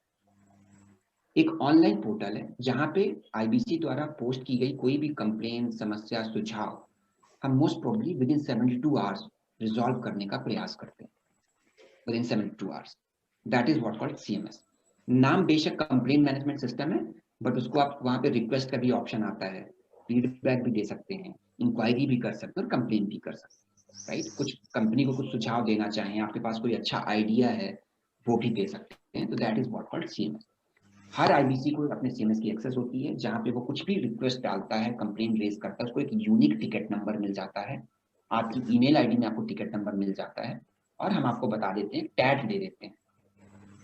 एक ऑनलाइन पोर्टल है जहां पे आईबीसी द्वारा पोस्ट की गई कोई भी कंप्लेन, समस्या, सुझाव हम most probably with in 72 hours resolve करने का प्रयास करते हैं, with in 72 hours. That is what called CMS. नाम बेशक कंप्लेन मैनेजमेंट सिस्टम है, बट उसको आप वहां पे रिक्वेस्ट का भी ऑप्शन आता है, फीडबैक भी दे सकते हैं, इंक्वायरी भी कर सकते हैं, और कंप्लेन भी कर सकते हैं, राइट। कुछ कंपनी को कुछ सुझाव देना चाहें, आपके पास कोई अच्छा आइडिया है, वो भी दे सकते हैं। तो that is what called CMS. Her IBC को अपने सीएमएस की एक्सेस होती है, जहां पे वो कुछ भी रिक्वेस्ट डालता है, कंप्लेन रेज करता है, उसको एक यूनिक टिकट नंबर मिल जाता है, आपकी ईमेल आईडी में आपको टिकट नंबर मिल जाता है, और हम आपको बता देते हैं, टैट दे देते हैं।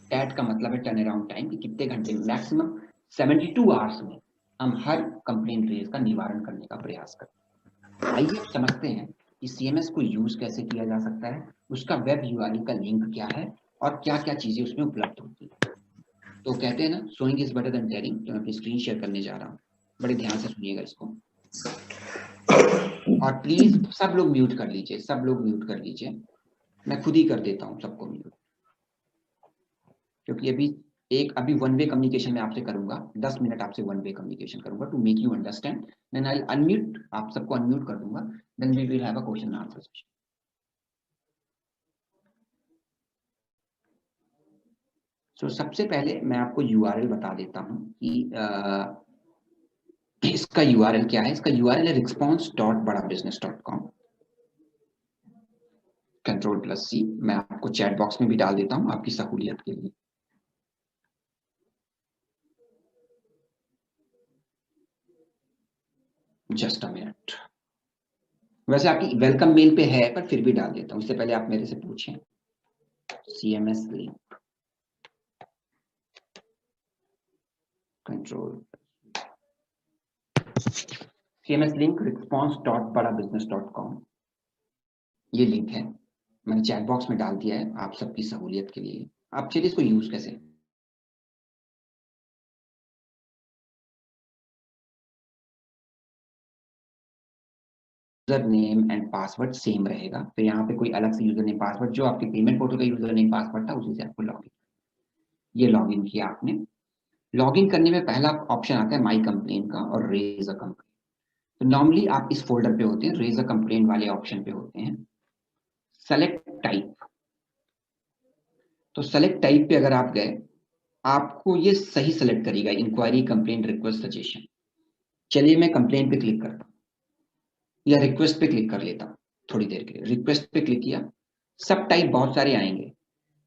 टैट का मतलब है टर्न अराउंड टाइम, कि कितने घंटे में, मैक्सिमम 72 आवर्स में हम हर कंप्लेन रेज का निवारण करने का प्रयास करते हैं। आइए समझते हैं कि सीएमएस को यूज कैसे किया जा सकता है, उसका वेब यूआरएल का लिंक क्या है, और क्या क्या चीजें उसमें उपलब्ध होती है। तो कहते हैं ना, showing is better than telling. तो मैं अपनी स्क्रीन शेयर करने जा रहा हूँ, बड़े ध्यान से सुनिएगा इसको, और प्लीज सब लोग म्यूट कर लीजिए, सब लोग म्यूट कर लीजिए। मैं खुद ही कर देता हूँ सबको म्यूट, क्योंकि अभी वन वे कम्युनिकेशन में आपसे करूंगा, 10 मिनट आपसे वन वे कम्युनिकेशन करूंगा to make you understand. Then I unmute, आप सबको अनम्यूट कर दूंगा, then we will have a question and answer session. So सबसे पहले मैं आपको यूआरएल बता देता हूँ कि इसका यूआरएल क्या है। इसका यूआरएल है response.badabusiness.com, Ctrl+C। मैं आपको चैट बॉक्स में भी डाल देता हूँ आपकी सहूलियत के लिए। Just a minute. वैसे आपकी वेलकम मेल पे है, पर फिर भी डाल देता हूँ, इससे पहले आप मेरे से पूछें। CMS link, control, CMS link response.badabusiness.com, ये लिंक है, मैंने चैट बॉक्स में डाल दिया है आप सबकी सहूलियत के लिए। आप चलिए इसको यूज कैसे, user name and password same रहेगा, तो यहाँ पे कोई अलग से यूजर नेम पासवर्ड, जो आपके पेमेंट पोर्टल का यूजर नेम पासवर्ड था उसी से आपको लॉगिन, ये लॉगिन किया आपने। लॉगिन करने में पहला ऑप्शन आता है माई कंप्लेन का और रेज अ कंप्लेन। तो नॉर्मली आप इस फोल्डर पे होते हैं, रेज अ कंप्लेन वाले ऑप्शन पे होते हैं। सेलेक्ट टाइप, तो सेलेक्ट टाइप पे अगर आप गए, आपको ये सही सेलेक्ट करेगा, इंक्वायरी, कंप्लेन, रिक्वेस्ट, सजेशन। चलिए मैं कंप्लेन पे क्लिक करता हूँ, या रिक्वेस्ट पे क्लिक कर लेता हूँ। थोड़ी देर के लिए, रिक्वेस्ट पे क्लिक किया, सब टाइप बहुत सारे आएंगे,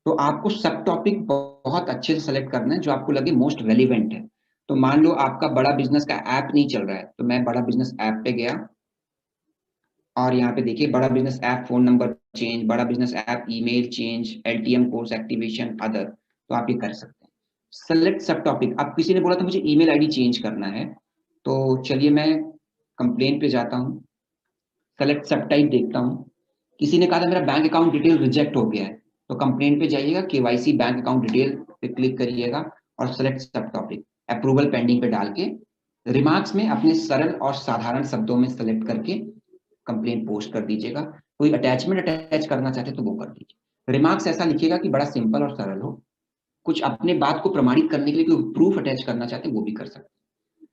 तो आपको सब टॉपिक बहुत अच्छे से सेलेक्ट करना है जो आपको लगे मोस्ट रेलिवेंट है। तो मान लो आपका बड़ा बिजनेस का ऐप नहीं चल रहा है, तो मैं बड़ा बिजनेस ऐप पे गया और यहाँ पे देखिए Bada business app phone number change, Bada business app email change, LTM course activation other, तो आप ये कर सकते हैं। सेलेक्ट सब टॉपिक। अब किसी ने बोला था मुझे ईमेल आईडी चेंज करना है, तो चलिए मैं कंप्लेन पे जाता हूँ, सेलेक्ट सब टाइप देखता हूँ। किसी ने कहा था मेरा बैंक अकाउंट डिटेल रिजेक्ट हो गया है, तो कंप्लेंट पे जाइएगा, केवाईसी बैंक अकाउंट डिटेल पे क्लिक करिएगा और सेलेक्ट सब टॉपिक, अप्रूवल पेंडिंग पे डाल के रिमार्क्स में अपने सरल और साधारण शब्दों में सेलेक्ट करके कंप्लेंट पोस्ट कर दीजिएगा। कोई अटैचमेंट अटैच करना चाहते तो वो कर दीजिए। रिमार्क्स ऐसा लिखिएगा कि बड़ा सिंपल और सरल हो। कुछ अपने बात को प्रमाणित करने के लिए कोई प्रूफ अटैच करना चाहते हैं वो भी कर सकते हैं।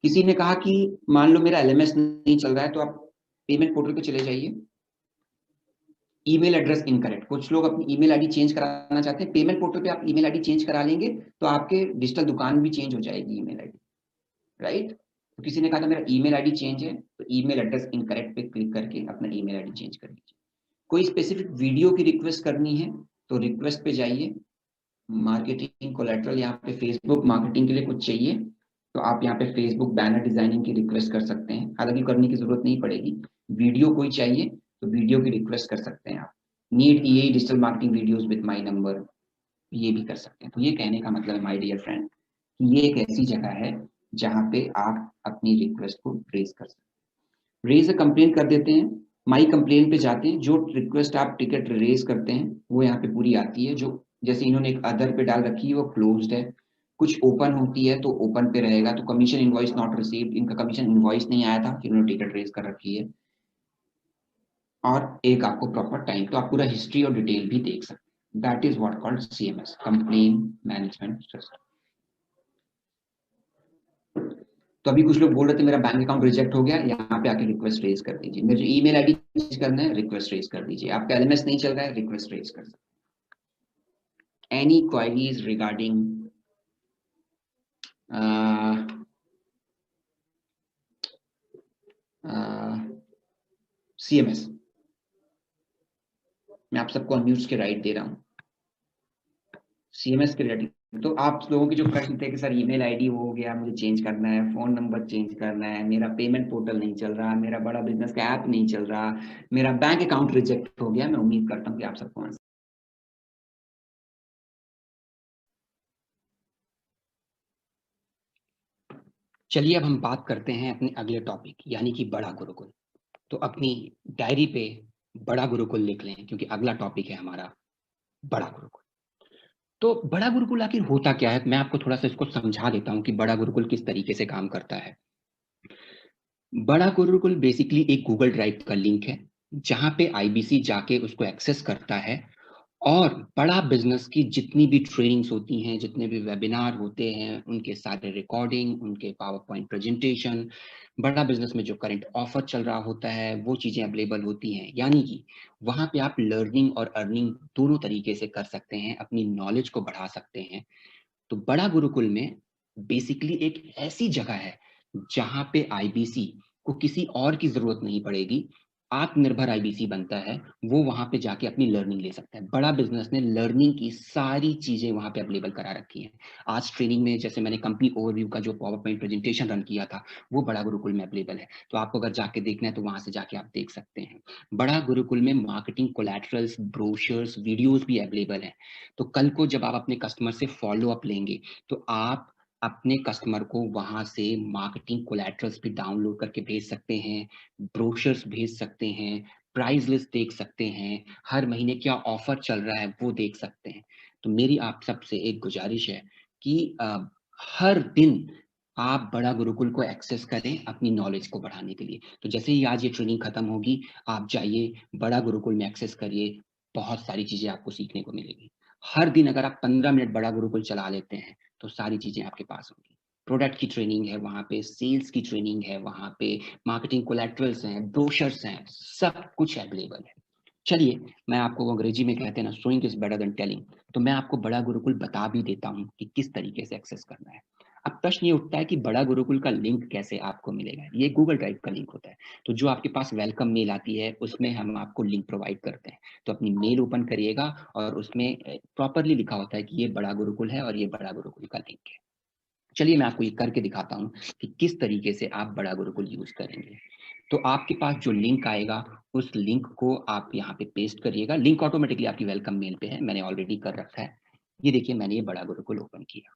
किसी ने कहा कि मान लो मेरा एलएमएस नहीं चल रहा है, तो आप पेमेंट पोर्टल पे चले जाइए, ईमेल एड्रेस इनकरेक्ट, कुछ लोग अपनी ईमेल आईडी चेंज कराना चाहते हैं, पेमेंट पोर्टल पे आप ईमेल आईडी चेंज करा लेंगे तो आपके डिजिटल दुकान भी चेंज हो जाएगी ईमेल आईडी, राइट। तो किसी ने कहा था मेरा ईमेल आईडी चेंज है, तो ईमेल एड्रेस इनकरेक्ट पे क्लिक करके अपना ईमेल आईडी चेंज कर लीजिए। कोई स्पेसिफिक वीडियो की रिक्वेस्ट करनी है तो रिक्वेस्ट पे जाइए, मार्केटिंग कोलैटरल, यहाँ पे फेसबुक मार्केटिंग के लिए कुछ चाहिए तो आप यहाँ पे फेसबुक बैनर डिजाइनिंग की रिक्वेस्ट कर सकते हैं, हालांकि करने की जरूरत नहीं पड़ेगी। वीडियो कोई चाहिए तो वीडियो की रिक्वेस्ट कर सकते हैं आप, need EA digital marketing videos with my number, ये भी कर सकते हैं। तो ये कहने का मतलब है माय डियर फ्रेंड कि ये एक ऐसी जगह है जहाँ पे आप अपनी रिक्वेस्ट को रेज कर सकते हैं। रेज अ कंप्लेंट कर देते हैं, माई कंप्लेन पे जाते हैं, जो रिक्वेस्ट आप टिकट रेज करते हैं वो यहाँ पे पूरी आती है। जो जैसे इन्होंने एक अदर पे डाल रखी है वो क्लोज्ड है, कुछ ओपन होती है तो ओपन पे रहेगा, तो कमीशन इनवॉइस नॉट रिसीव्ड, इनका कमीशन इनवॉइस नहीं आया था, इन्होंने टिकट रेज कर रखी है। और एक आपको प्रॉपर टाइम, तो आप पूरा हिस्ट्री और डिटेल भी देख सकते हैं। That is what called CMS, complain management system. तो अभी कुछ लोग बोल रहे थे मेरा बैंक अकाउंट रिजेक्ट हो गया, यहाँ पे आके रिक्वेस्ट रेज कर दीजिए। मेरे जो ईमेल आईडी चेंज करना है रिक्वेस्ट रेज कर दीजिए। आपका एलएमएस नहीं चल रहा है रिक्वेस्ट रेज कर सकते हैं। एनी क्वारीज रिगार्डिंग सीएमएस, मैं आप सबको अनम्यूट के राइट दे रहा हूँ सीएमएस के रिलेटेड। तो आप लोगों के जो प्रश्न थे कि सर ईमेल आईडी हो गया मुझे चेंज करना है, फोन नंबर चेंज करना है, मेरा पेमेंट पोर्टल नहीं चल रहा, मेरा बड़ा बिजनेस का ऐप नहीं चल रहा, मेरा बैंक अकाउंट रिजेक्ट हो गया, मैं उम्मीद करता हूँ कि आप सबको आंसर। चलिए अब हम बात करते हैं अपने अगले टॉपिक यानी कि बड़ा गुरुकुल। तो अपनी डायरी पे बड़ा गुरुकुल लिख लें क्योंकि अगला टॉपिक है हमारा बड़ा गुरुकुल। तो बड़ा गुरुकुल आखिर होता क्या है, मैं आपको थोड़ा सा इसको समझा देता हूँ कि बड़ा गुरुकुल किस तरीके से काम करता है। बड़ा गुरुकुल बेसिकली एक गूगल ड्राइव का लिंक है जहां पे आईबीसी जाके उसको एक्सेस करता है और बड़ा बिजनेस की जितनी भी ट्रेनिंग्स होती हैं, जितने भी वेबिनार होते हैं, उनके सारे रिकॉर्डिंग, उनके पावर पॉइंट प्रेजेंटेशन, बड़ा बिजनेस में जो करंट ऑफर चल रहा होता है वो चीजें अवेलेबल होती हैं। यानी कि वहां पे आप लर्निंग और अर्निंग दोनों तरीके से कर सकते हैं, अपनी नॉलेज को बढ़ा सकते हैं। तो बड़ा गुरुकुल में बेसिकली एक ऐसी जगह है जहां पे आईबीसी को किसी और की जरूरत नहीं पड़ेगी, आत्मनिर्भर आईबीसी बनता है, वो वहां पे जाके अपनी लर्निंग ले सकता है। बड़ा बिजनेस ने लर्निंग की सारी चीजें वहां पे अवेलेबल करा रखी हैं। आज ट्रेनिंग में जैसे मैंने कंपनी ओवरव्यू का जो पावर पॉइंट प्रेजेंटेशन रन किया था वो बड़ा गुरुकुल में अवेलेबल है, तो आपको अगर जाके देखना है तो वहां से जाके आप देख सकते हैं। बड़ा गुरुकुल में मार्केटिंग कोलैटरल्स, ब्रोशर्स, वीडियोस भी अवेलेबल हैं। तो कल को जब आप अपने कस्टमर से फॉलो अप लेंगे तो आप अपने कस्टमर को वहां से मार्केटिंग कोलैटरल्स भी डाउनलोड करके भेज सकते हैं, ब्रोशर्स भेज सकते हैं, प्राइस लिस्ट देख सकते हैं, हर महीने क्या ऑफर चल रहा है वो देख सकते हैं। तो मेरी आप सबसे एक गुजारिश है कि हर दिन आप बड़ा गुरुकुल को एक्सेस करें अपनी नॉलेज को बढ़ाने के लिए। तो जैसे ही आज ये ट्रेनिंग खत्म होगी आप जाइए बड़ा गुरुकुल में एक्सेस करिए, बहुत सारी चीजें आपको सीखने को मिलेगी। हर दिन अगर आप 15 मिनट बड़ा गुरुकुल चला लेते हैं तो सारी चीजें आपके पास होंगी। प्रोडक्ट की ट्रेनिंग है वहां पे, सेल्स की ट्रेनिंग है वहां पे, मार्केटिंग कोलैटरल्स हैं, ब्रोशर्स हैं, सब कुछ अवेलेबल है। चलिए मैं आपको अंग्रेजी में कहते हैं ना, showing is better than telling, तो मैं आपको बड़ा गुरुकुल बता भी देता हूँ कि किस तरीके से एक्सेस करना है। अब प्रश्न ये उठता है कि बड़ा गुरुकुल का लिंक कैसे आपको मिलेगा। ये गूगल ड्राइव का लिंक होता है। तो जो आपके पास वेलकम मेल आती है उसमें हम आपको लिंक प्रोवाइड करते हैं। तो अपनी मेल ओपन करिएगा और उसमें प्रॉपरली लिखा होता है कि ये बड़ा गुरुकुल है और ये बड़ा गुरुकुल का लिंक है। चलिए मैं आपको ये करके दिखाता हूँ कि किस तरीके से आप बड़ा गुरुकुल यूज करेंगे। तो आपके पास जो लिंक आएगा उस लिंक को आप यहाँ पे पेस्ट करिएगा। लिंक ऑटोमेटिकली आपकी वेलकम मेल पे है, मैंने ऑलरेडी कर रखा है। ये देखिए मैंने ये बड़ा गुरुकुल ओपन किया।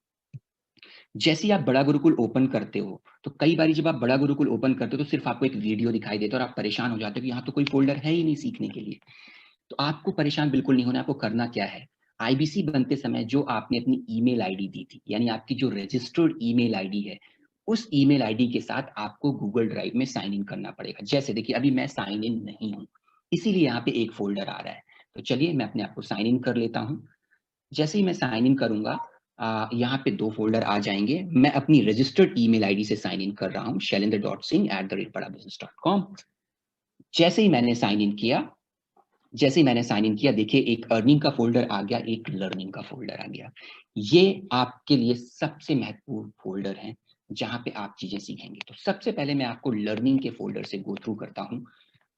जैसे ही आप बड़ा गुरुकुल ओपन करते हो तो कई बार जब आप बड़ा गुरुकुल ओपन करते हो तो सिर्फ आपको एक वीडियो दिखाई देता है और आप परेशान हो जाते हो कि यहाँ तो कोई फोल्डर है ही नहीं सीखने के लिए। तो आपको परेशान बिल्कुल नहीं होना। आपको करना क्या है, आईबीसी बनते समय जो आपने अपनी ईमेल आईडी दी थी, यानी आपकी जो रजिस्टर्ड ईमेल आईडी है, उस ईमेल आईडी के साथ आपको गूगल ड्राइव में साइन इन करना पड़ेगा। जैसे देखिए अभी मैं साइन इन नहीं हूं, इसीलिए यहाँ पे एक फोल्डर आ रहा है। तो चलिए मैं अपने आप को साइन इन कर लेता हूँ। जैसे ही मैं साइन इन करूंगा यहाँ पे 2 फोल्डर आ जाएंगे। मैं अपनी रजिस्टर्ड ईमेल आईडी से साइन इन कर रहा हूँ, shailendra.singh@badabusiness.com। जैसे ही मैंने साइन इन किया, देखिए एक अर्निंग का फोल्डर आ गया, एक लर्निंग का फोल्डर आ गया। ये आपके लिए सबसे महत्वपूर्ण फोल्डर है जहां पे आप चीजें सीखेंगे। तो सबसे पहले मैं आपको लर्निंग के फोल्डर से गो थ्रू करता हूं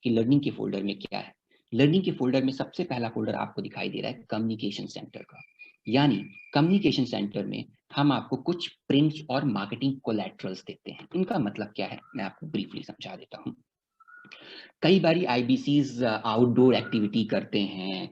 कि लर्निंग के फोल्डर में क्या है। लर्निंग के फोल्डर में सबसे पहला फोल्डर आपको दिखाई दे रहा है कम्युनिकेशन सेंटर का। यानी कम्युनिकेशन सेंटर में हम आपको कुछ प्रिंट्स और मार्केटिंग कोलैटरल्स देते हैं। इनका मतलब क्या है मैं आपको ब्रीफली समझा देता हूं। कई बारी आईबीसीज आउटडोर एक्टिविटी करते हैं,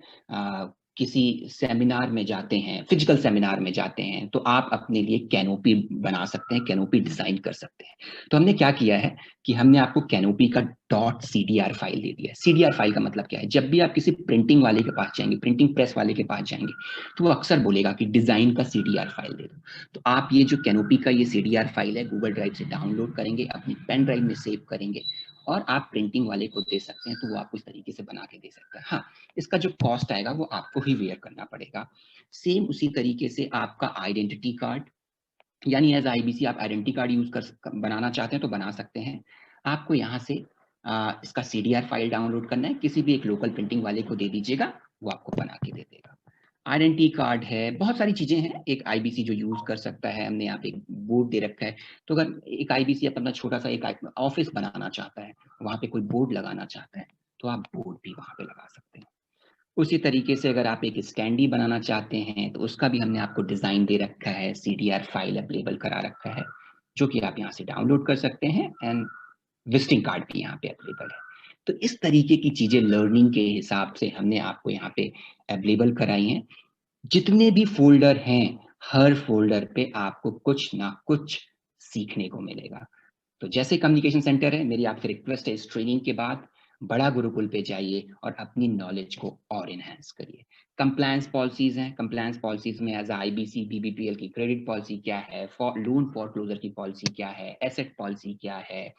किसी सेमिनार में जाते हैं, फिजिकल सेमिनार में जाते हैं, तो आप अपने लिए कैनोपी बना सकते हैं, कैनोपी डिजाइन कर सकते हैं। तो हमने क्या किया है कि हमने आपको कैनोपी का .cdr फाइल दे दिया है। cdr फाइल का मतलब क्या है, जब भी आप किसी प्रिंटिंग वाले के पास जाएंगे, प्रिंटिंग प्रेस वाले के पास जाएंगे, तो वो अक्सर बोलेगा कि डिजाइन का cdr फाइल दे दो। तो आप ये जो कैनोपी का ये cdr फाइल है गूगल ड्राइव से डाउनलोड करेंगे, अपनी पेन ड्राइव में सेव करेंगे और आप प्रिंटिंग वाले को दे सकते हैं, तो वो आपको इस तरीके से बना के दे सकता है। हाँ, इसका जो कॉस्ट आएगा वो आपको ही वेयर करना पड़ेगा। सेम उसी तरीके से आपका आइडेंटिटी कार्ड, यानी एज आईबीसी आप आइडेंटिटी कार्ड यूज कर बनाना चाहते हैं तो बना सकते हैं। आपको यहाँ से इसका सीडीआर फाइल डाउनलोड करना है, किसी भी एक लोकल प्रिंटिंग वाले को दे दीजिएगा, वो आपको बना के दे देगा। आइडेंटिटी कार्ड है, बहुत सारी चीजें हैं एक आईबीसी जो यूज कर सकता है। हमने यहाँ पे एक बोर्ड दे रखा है, तो अगर एक आईबीसी अपना छोटा सा एक ऑफिस बनाना चाहता है, वहां पे कोई बोर्ड लगाना चाहता है, तो आप बोर्ड भी वहां पे लगा सकते हैं। उसी तरीके से अगर आप एक स्टैंडी बनाना चाहते हैं तो उसका भी हमने आपको डिजाइन दे रखा है, सीडीआर फाइल अवेलेबल करा रखा है, जो कि आप यहाँ से डाउनलोड कर सकते हैं। एंड विजिटिंग कार्ड भी यहाँ पे अवेलेबल है। तो इस तरीके की चीजें लर्निंग के हिसाब से हमने आपको यहाँ पे अवेलेबल कराई हैं। जितने भी फोल्डर हैं, हर फोल्डर पे आपको कुछ ना कुछ सीखने को मिलेगा। तो जैसे कम्युनिकेशन सेंटर है, मेरी आपसे रिक्वेस्ट है इस ट्रेनिंग के बाद बड़ा गुरुकुल पे जाइए और अपनी नॉलेज को और इनहेंस करिए। कंप्लायंस पॉलिसीज हैं, कंप्लायंस पॉलिसीज में एज आईबीसी बीबीपीएल की क्रेडिट पॉलिसी क्या है, लोन फॉर क्लोजर की पॉलिसी क्या है, एसेट पॉलिसी क्या है,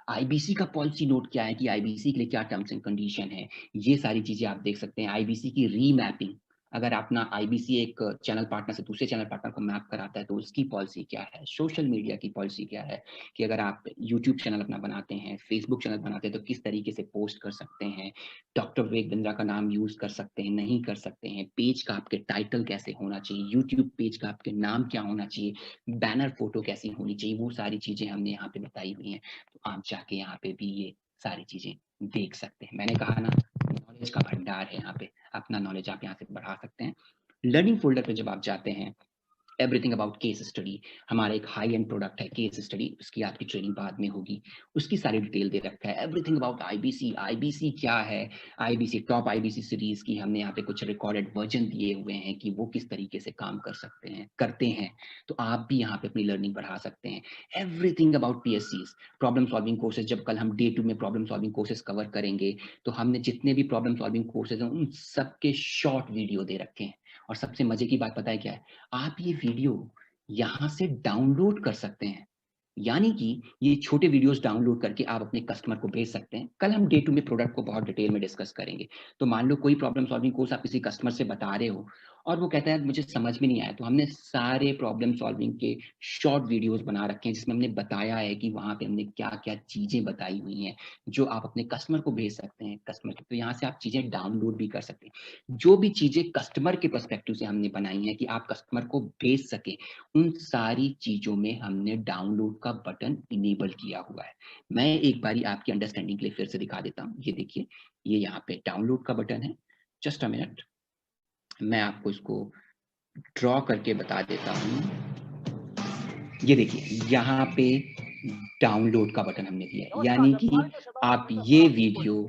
आईबीसी का पॉलिसी नोट क्या है कि आईबीसी के लिए क्या टर्म्स एंड कंडीशन है, ये सारी चीजें आप देख सकते हैं। आईबीसी की रीमैपिंग, अगर अपना आईबीसी एक चैनल पार्टनर से दूसरे चैनल पार्टनर को मैप कराता है तो उसकी पॉलिसी क्या है, सोशल मीडिया की पॉलिसी क्या है कि अगर आप यूट्यूब चैनल अपना बनाते हैं, फेसबुक चैनल बनाते हैं तो किस तरीके से पोस्ट कर सकते हैं, डॉक्टर विवेक बिंद्रा का नाम यूज कर सकते हैं, नहीं कर सकते हैं, पेज का आपके टाइटल कैसे होना चाहिए, यूट्यूब पेज का आपके नाम क्या होना चाहिए, बैनर फोटो कैसी होनी चाहिए, वो सारी चीजें हमने यहाँ पे बताई हुई हैं। तो आप जाके यहाँ पे भी ये सारी चीजें देख सकते हैं। मैंने कहा ना, नॉलेज का भंडार है यहाँ पे, अपना नॉलेज आप यहाँ से बढ़ा सकते हैं। लर्निंग फोल्डर पे जब आप जाते हैं, एवरीथिंग अबाउट केस स्टडी, हमारा एक हाई एंड प्रोडक्ट है केस स्टडी, उसकी आपकी ट्रेनिंग बाद में होगी, उसकी सारी डिटेल दे रखा है। एवरीथिंग अबाउट आईबीसी, आईबीसी क्या है, आईबीसी टॉप आईबीसी सीरीज की हमने यहाँ पे कुछ रिकॉर्डेड वर्जन दिए हुए हैं कि वो किस तरीके से काम कर सकते हैं, करते हैं, तो आप भी यहाँ पे अपनी लर्निंग बढ़ा सकते हैं। एवरीथिंग अबाउट पीएससीज, प्रॉब्लम सॉल्विंग कोर्सेज, जब कल हम डे 2 में प्रॉब्लम सॉल्विंग कोर्सेज कवर करेंगे तो हमने जितने भी प्रॉब्लम सॉल्विंग कोर्सेज हैं उन सबके शॉर्ट वीडियो दे रखे हैं। और सबसे मजे की बात पता है क्या है, आप ये वीडियो यहां से डाउनलोड कर सकते हैं, यानी कि ये छोटे वीडियोस डाउनलोड करके आप अपने कस्टमर को भेज सकते हैं। कल हम डे 2 में प्रोडक्ट को बहुत डिटेल में डिस्कस करेंगे। तो मान लो कोई प्रॉब्लम सॉल्विंग कोर्स आप किसी कस्टमर से बता रहे हो और वो कहता है मुझे समझ में नहीं आया। तो हमने सारे प्रॉब्लम सॉल्विंग के शॉर्ट वीडियोस बना रखे हैं जिसमें हमने बताया है कि वहाँ पे हमने क्या क्या चीजें बताई हुई हैं जो आप अपने कस्टमर को भेज सकते हैं। कस्टमर तो यहाँ से आप चीजें डाउनलोड भी कर सकते हैं। जो भी चीजें कस्टमर के पर्सपेक्टिव से हमने बनाई हैं कि आप कस्टमर को भेज सके, उन सारी चीजों में हमने डाउनलोड का बटन इनेबल किया हुआ है। मैं एक बारी आपकी अंडरस्टैंडिंग के लिए फिर से दिखा देता हूँ। ये देखिए, ये यहाँ पे डाउनलोड का बटन है। जस्ट अ मिनट, मैं आपको इसको ड्रॉ करके बता देता हूँ। ये देखिए, यहाँ पे डाउनलोड का बटन हमने दिया है, यानी कि आप ये वीडियो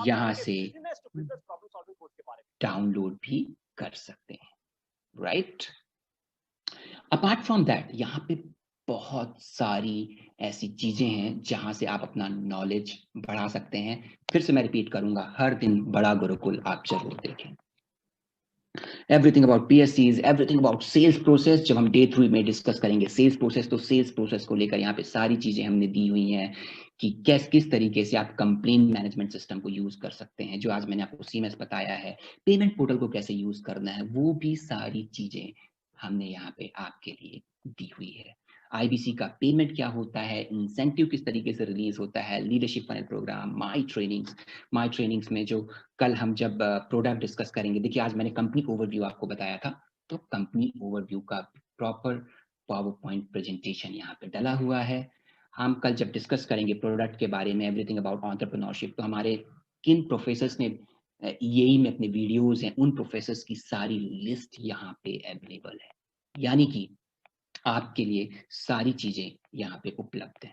यहाँ से डाउनलोड भी कर सकते हैं, राइट। अपार्ट फ्रॉम दैट, यहाँ पे बहुत सारी ऐसी चीजें हैं जहां से आप अपना नॉलेज बढ़ा सकते हैं। फिर से मैं रिपीट करूंगा, हर दिन बड़ा गुरुकुल आप जरूर देखें। Everything about PSCs, everything about sales process. जब हम डे 3 में डिस्कस करेंगे सेल्स प्रोसेस, तो सेल्स प्रोसेस को लेकर यहाँ पे सारी चीजें हमने दी हुई हैं कि किस तरीके से आप कंप्लेन मैनेजमेंट सिस्टम को यूज कर सकते हैं, जो आज मैंने आपको CMS बताया है। पेमेंट पोर्टल को कैसे यूज करना है, वो भी सारी चीजें हमने यहाँ पे आपके लिए दी हुई है। IBC का पेमेंट क्या होता है, इंसेंटिव किस तरीके से रिलीज होता है, लीडरशिप फनल प्रोग्राम, माई ट्रेनिंग्स में जो कल हम जब प्रोडक्ट डिस्कस करेंगे। देखिए, आज मैंने कंपनी ओवरव्यू आपको बताया था, तो कंपनी ओवरव्यू का प्रॉपर पावर पॉइंट प्रेजेंटेशन यहाँ पे डला हुआ है। हम कल जब डिस्कस करेंगे प्रोडक्ट के बारे में, एवरीथिंग अबाउट एंटरप्रेन्योरशिप, तो हमारे किन प्रोफेसर्स ने यही में अपने वीडियोस हैं, उन प्रोफेसर्स की सारी लिस्ट यहाँ पे अवेलेबल है, यानी कि आपके लिए सारी चीजें यहाँ पे उपलब्ध है।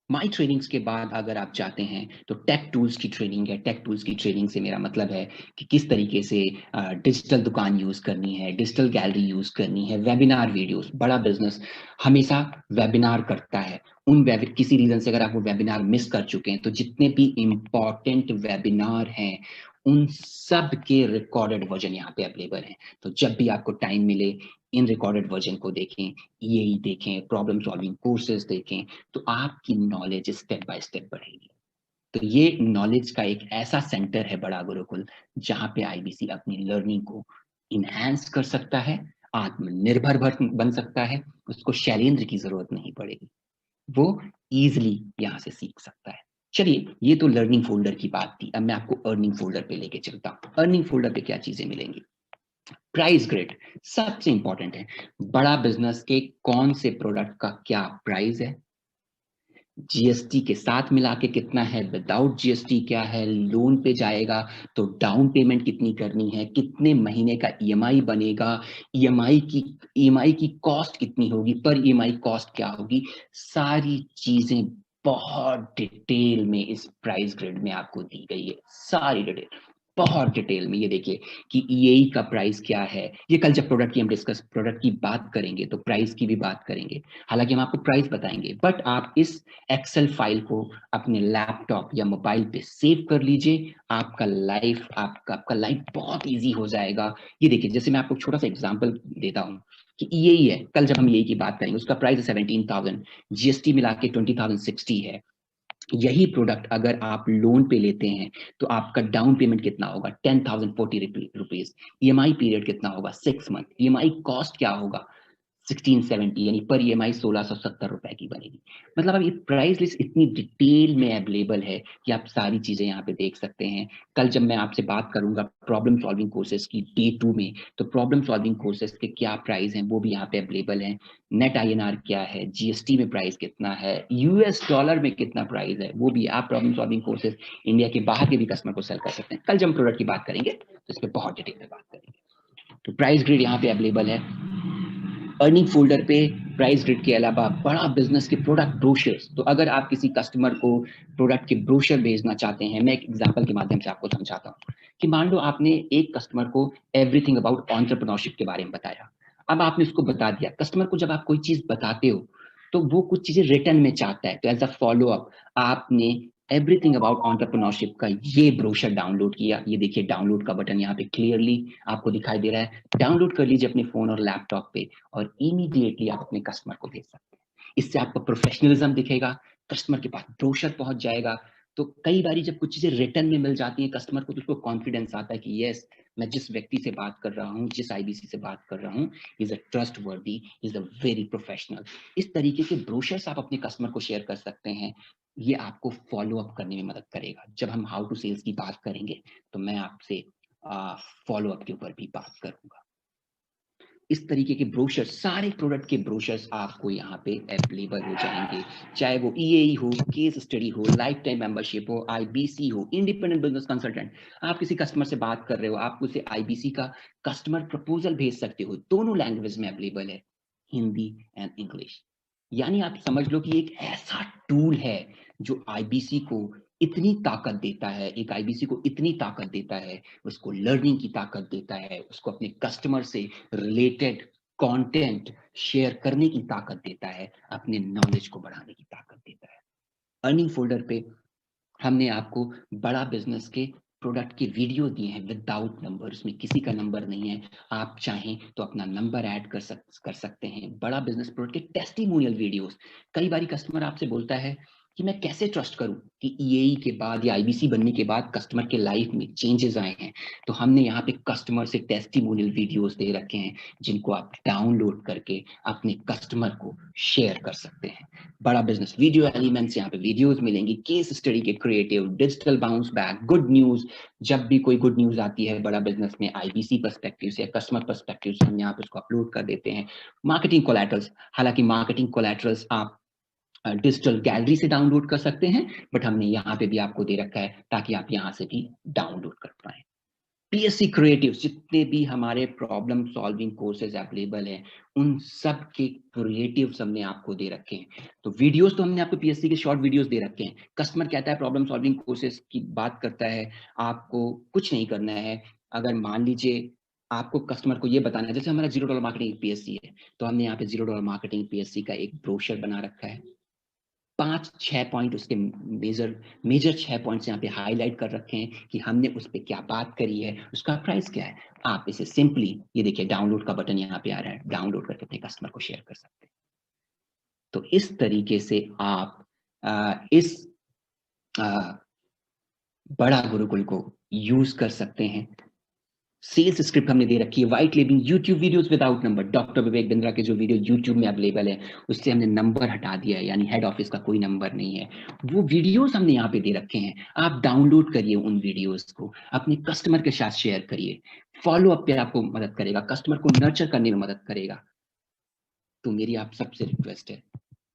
माई ट्रेनिंग्स के बाद अगर आप चाहते हैं तो टेक टूल्स की ट्रेनिंग है। टेक टूल्स की ट्रेनिंग से मेरा मतलब है कि किस तरीके से डिजिटल दुकान यूज करनी है, डिजिटल गैलरी यूज करनी है, वेबिनार वीडियोस। बड़ा बिजनेस हमेशा वेबिनार करता है। किसी रीजन से अगर आप वो वेबिनार मिस कर चुके हैं, तो जितने भी इंपॉर्टेंट वेबिनार हैं उन सब के रिकॉर्डेड वर्जन यहाँ पे अवेलेबल हैं। तो जब भी आपको टाइम मिले, इन रिकॉर्डेड वर्जन को देखें, यही देखें, प्रॉब्लम सॉल्विंग कोर्सेज देखें, तो आपकी नॉलेज स्टेप बाय स्टेप बढ़ेगी। तो ये नॉलेज का एक ऐसा सेंटर है बड़ा गुरुकुल, जहां पे IBC अपनी लर्निंग को इनहैंस कर सकता है, आत्मनिर्भर बन सकता है, उसको शैलेंद्र की जरूरत नहीं पड़ेगी, वो इजिली यहाँ से सीख सकता है। चलिए, ये तो लर्निंग फोल्डर की बात थी। अब मैं आपको अर्निंग फोल्डर पे लेके चलता हूँ। अर्निंग फोल्डर पे क्या चीजें मिलेंगी? प्राइस ग्रिड सबसे इंपॉर्टेंट है। बड़ा बिजनेस के कौन से प्रोडक्ट का क्या प्राइस है, GST के साथ मिला के कितना है, विदाउट GST क्या है, लोन पे जाएगा तो डाउन पेमेंट कितनी करनी है, कितने महीने का EMI बनेगा, EMI की कॉस्ट कितनी होगी, पर EMI कॉस्ट क्या होगी, सारी चीजें बहुत डिटेल में इस प्राइस ग्रिड में आपको दी गई है। सारी डिटेल बहुत डिटेल में। ये देखिए कि EAE का प्राइस क्या है। ये कल जब प्रोडक्ट की बात करेंगे तो प्राइस की भी बात करेंगे, हालांकि हम आपको प्राइस बताएंगे, बट आप इस एक्सेल फाइल को अपने लैपटॉप या मोबाइल पे सेव कर लीजिए। आपका लाइफ बहुत इजी हो जाएगा। ये देखिए, जैसे मैं आपको छोटा सा एग्जांपल देता हूँ कि EAE है, कल जब हम EAE की बात करेंगे उसका प्राइस है 17,000, GST मिला के 20,060 है। यही प्रोडक्ट अगर आप लोन पे लेते हैं तो आपका डाउन पेमेंट कितना होगा, 10,040 रुपीज। EMI पीरियड कितना होगा, 6 मंथ। EMI कॉस्ट क्या होगा, 1670, यानी पर EMI 1670 रुपए की बनेगी। मतलब अब ये प्राइस लिस्ट इतनी डिटेल में अवेलेबल है कि आप सारी चीजें यहाँ पे देख सकते हैं। कल जब मैं आपसे बात करूंगा प्रॉब्लम सॉल्विंग कोर्सेज की डे 2 में, तो प्रॉब्लम सॉल्विंग कोर्सेज के क्या प्राइस हैं वो भी यहाँ पे अवेलेबल है। नेट INR क्या है, GST में प्राइस कितना है, US डॉलर में कितना प्राइस है, वो भी आप प्रॉब्लम सॉल्विंग कोर्सेज इंडिया के बाहर के भी कस्टमर को सेल कर सकते हैं। कल जब हम प्रोडक्ट की बात करेंगे तो इस पर बहुत डिटेल में बात करेंगे। तो प्राइस ग्रिड यहाँ पे अवेलेबल है। अर्निंग फोल्डर पे प्राइस ग्रिड के अलावा बड़ा बिजनेस के प्रोडक्ट ब्रोशर्स। तो अगर आप किसी कस्टमर को प्रोडक्ट के ब्रोशर भेजना चाहते हैं, मैं एक एग्जांपल के माध्यम से आपको समझाता हूँ कि मान लो आपने एक कस्टमर को एवरीथिंग अबाउट एंटरप्रेन्योरशिप के बारे में बताया। अब आपने उसको बता दिया, कस्टमर को जब आप कोई चीज बताते हो तो वो कुछ चीजें रिटर्न में चाहता है, तो एज अ फॉलो अप आपने एवरीथिंग अबाउट एंटरप्रेन्योरशिप का ये ब्रोशर डाउनलोड किया। ये देखिए, डाउनलोड का बटन यहाँ पे क्लियरली आपको दिखाई दे रहा है। डाउनलोड कर लीजिए अपने फोन और लैपटॉप पे और इमीडिएटली आप अपने कस्टमर को भेज सकते हैं। इससे आपका प्रोफेशनलिज्म दिखेगा, कस्टमर के पास ब्रोशर पहुंच जाएगा। तो कई बारी जब कुछ चीजें रिटर्न में मिल जाती हैं कस्टमर को, तो उसको कॉन्फिडेंस आता है कि यस, मैं जिस व्यक्ति से बात कर रहा हूँ, जिस आईबीसी से बात कर रहा हूँ, इज अ ट्रस्ट वर्दी, इज अ वेरी प्रोफेशनल। इस तरीके के ब्रोशर्स आप अपने कस्टमर को शेयर कर सकते हैं। ये आपको फॉलो अप करने में मदद करेगा। जब हम हाउ टू सेल्स की बात करेंगे तो मैं आपसे फॉलो अप के ऊपर भी बात करूंगा। इस तरीके के ब्रोशर्स, सारे प्रोडक्ट के ब्रोशर्स आपको यहाँ पे अवेलेबल हो जाएंगे, चाहे वो ईएई हो, केस स्टडी हो, लाइफ टाइम मेंबरशिप हो, आईबीसी हो, इंडिपेंडेंट बिजनेस कंसल्टेंट। आप किसी कस्टमर से बात कर रहे हो, आप उसे आईबीसी का कस्टमर प्रपोजल भेज सकते हो। दोनों लैंग्वेज में अवेलेबल है, हिंदी एंड इंग्लिश। यानी आप समझ लो कि एक ऐसा टूल है जो आईबीसी को इतनी ताकत देता है, एक आईबीसी को इतनी ताकत देता है, उसको लर्निंग की ताकत देता है, उसको अपने कस्टमर से रिलेटेड कंटेंट शेयर करने की ताकत देता है, अपने नॉलेज को बढ़ाने की ताकत देता है। अर्निंग फोल्डर पे हमने आपको बड़ा बिजनेस के प्रोडक्ट के वीडियो दिए हैं विदाउट नंबर, उसमें किसी का नंबर नहीं है। आप चाहें तो अपना नंबर ऐड कर सकते हैं। बड़ा बिजनेस प्रोडक्ट के टेस्टिमोनियल वीडियोस। कई बार कस्टमर आपसे बोलता है कि मैं कैसे ट्रस्ट करूं कि ईएई के बाद या आईबीसी बनने के बाद कस्टमर के लाइफ में चेंजेस आए हैं। तो हमने यहाँ पे कस्टमर से टेस्टिमोनियल वीडियोस दे रखे हैं जिनको आप डाउनलोड करके अपने कस्टमर को शेयर कर सकते हैं। बड़ा बिजनेस वीडियो एलिमेंट्स, यहाँ पे वीडियोस मिलेंगी, केस स्टडी के creative, digital bounce back, good news. जब भी कोई गुड न्यूज आती है बड़ा बिजनेस में आईबीसी पर्सपेक्टिव से, कस्टमर पर्सपेक्टिव से, हम यहाँ पे उसको अपलोड कर देते हैं। मार्केटिंग कोलैटरल्स, हालांकि मार्केटिंग कोलैटरल्स आप डिजिटल गैलरी से डाउनलोड कर सकते हैं, बट हमने यहाँ पे भी आपको दे रखा है ताकि आप यहाँ से भी डाउनलोड कर पाए। पीएससी क्रिएटिव, जितने भी हमारे प्रॉब्लम सॉल्विंग कोर्सेज अवेलेबल हैं, उन सब के क्रिएटिव्स हमने आपको दे रखे हैं। तो वीडियोस तो हमने आपको पीएससी के शॉर्ट वीडियोस दे रखे हैं। कस्टमर कहता है प्रॉब्लम सॉल्विंग कोर्सेज की बात करता है, आपको कुछ नहीं करना है। अगर मान लीजिए आपको कस्टमर को ये बताना है, जैसे हमारा $0 मार्केटिंग पीएससी है, तो हमने यहाँ पे $0 मार्केटिंग पीएससी का एक ब्रोशर बना रखा है। 5-6 पॉइंट उसके मेजर 6 पॉइंट्स यहाँ पे हाईलाइट कर रखे हैं कि हमने उस पे क्या बात करी है, उसका प्राइस क्या है। आप इसे सिंपली, ये देखिए डाउनलोड का बटन यहाँ पे आ रहा है, डाउनलोड करके अपने कस्टमर को शेयर कर सकते हैं। तो इस तरीके से आप इस बड़ा गुरुकुल को यूज कर सकते हैं। सेल्स स्क्रिप्ट हमने दे रखी है, white labeling YouTube videos without number. Doctor Vivek Bindra के जो वीडियो यूट्यूब में अवेलेबल है उससे हमने नंबर हटा दिया है, यानी हेड ऑफिस का कोई नंबर नहीं है। वो वीडियोस हमने यहाँ पे दे रखे हैं, आप डाउनलोड करिए उन वीडियोस को, अपने कस्टमर के साथ शेयर करिए। फॉलो अप पे आपको मदद करेगा, कस्टमर को नर्चर करने में मदद करेगा। तो मेरी आप सबसे रिक्वेस्ट है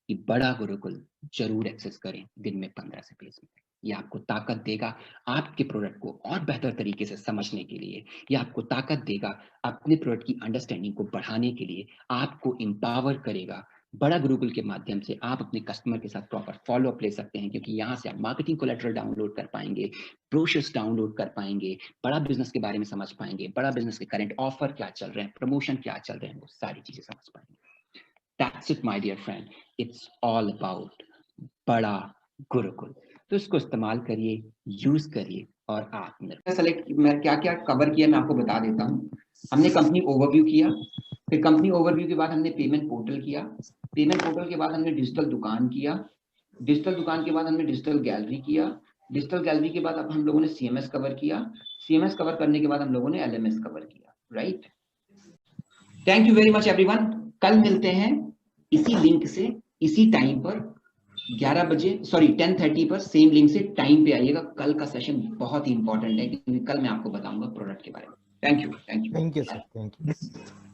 कि बड़ा गुरुकुल जरूर एक्सेस करें दिन में 15 से 20 मिनट। ये आपको ताकत देगा आपके प्रोडक्ट को और बेहतर तरीके से समझने के लिए। ये आपको ताकत देगा अपने प्रोडक्ट की अंडरस्टैंडिंग को बढ़ाने के लिए, आपको एम्पावर करेगा। बड़ा गुरुकुल के माध्यम से आप अपने कस्टमर के साथ प्रॉपर फॉलो अप ले सकते हैं, क्योंकि यहाँ से आप मार्केटिंग कोलैटरल डाउनलोड कर पाएंगे, ब्रोशर्स डाउनलोड कर पाएंगे, बड़ा बिजनेस के बारे में समझ पाएंगे, बड़ा बिजनेस के करंट ऑफर क्या चल रहे हैं, प्रमोशन क्या चल रहे हैं, वो सारी चीजें समझ पाएंगे। That's it, my dear friend. It's all about बड़ा गुरुकुल। तो इसको इस्तेमाल करिए, यूज करिए और आत्मनिर्भर। सेलेक्ट मैं क्या क्या कवर किया मैं आपको बता देता हूँ। हमने कंपनी ओवरव्यू किया, फिर कंपनी ओवरव्यू के बाद हमने पेमेंट पोर्टल किया, पेमेंट पोर्टल के बाद हमने डिजिटल दुकान किया, डिजिटल दुकान के बाद हमने डिजिटल गैलरी किया, डिजिटल गैलरी के बाद अब हम लोगों ने सीएमएस कवर किया, सीएमएस कवर करने के बाद हम लोगों ने एलएमएस कवर किया। Right, thank you very much everyone. कल मिलते हैं इसी लिंक से, इसी टाइम पर 11 बजे, सॉरी 10:30 पर सेम लिंक से टाइम पे आइएगा। कल का सेशन बहुत ही इंपॉर्टेंट है क्योंकि कल मैं आपको बताऊंगा प्रोडक्ट के बारे में। Thank you sir, thank you.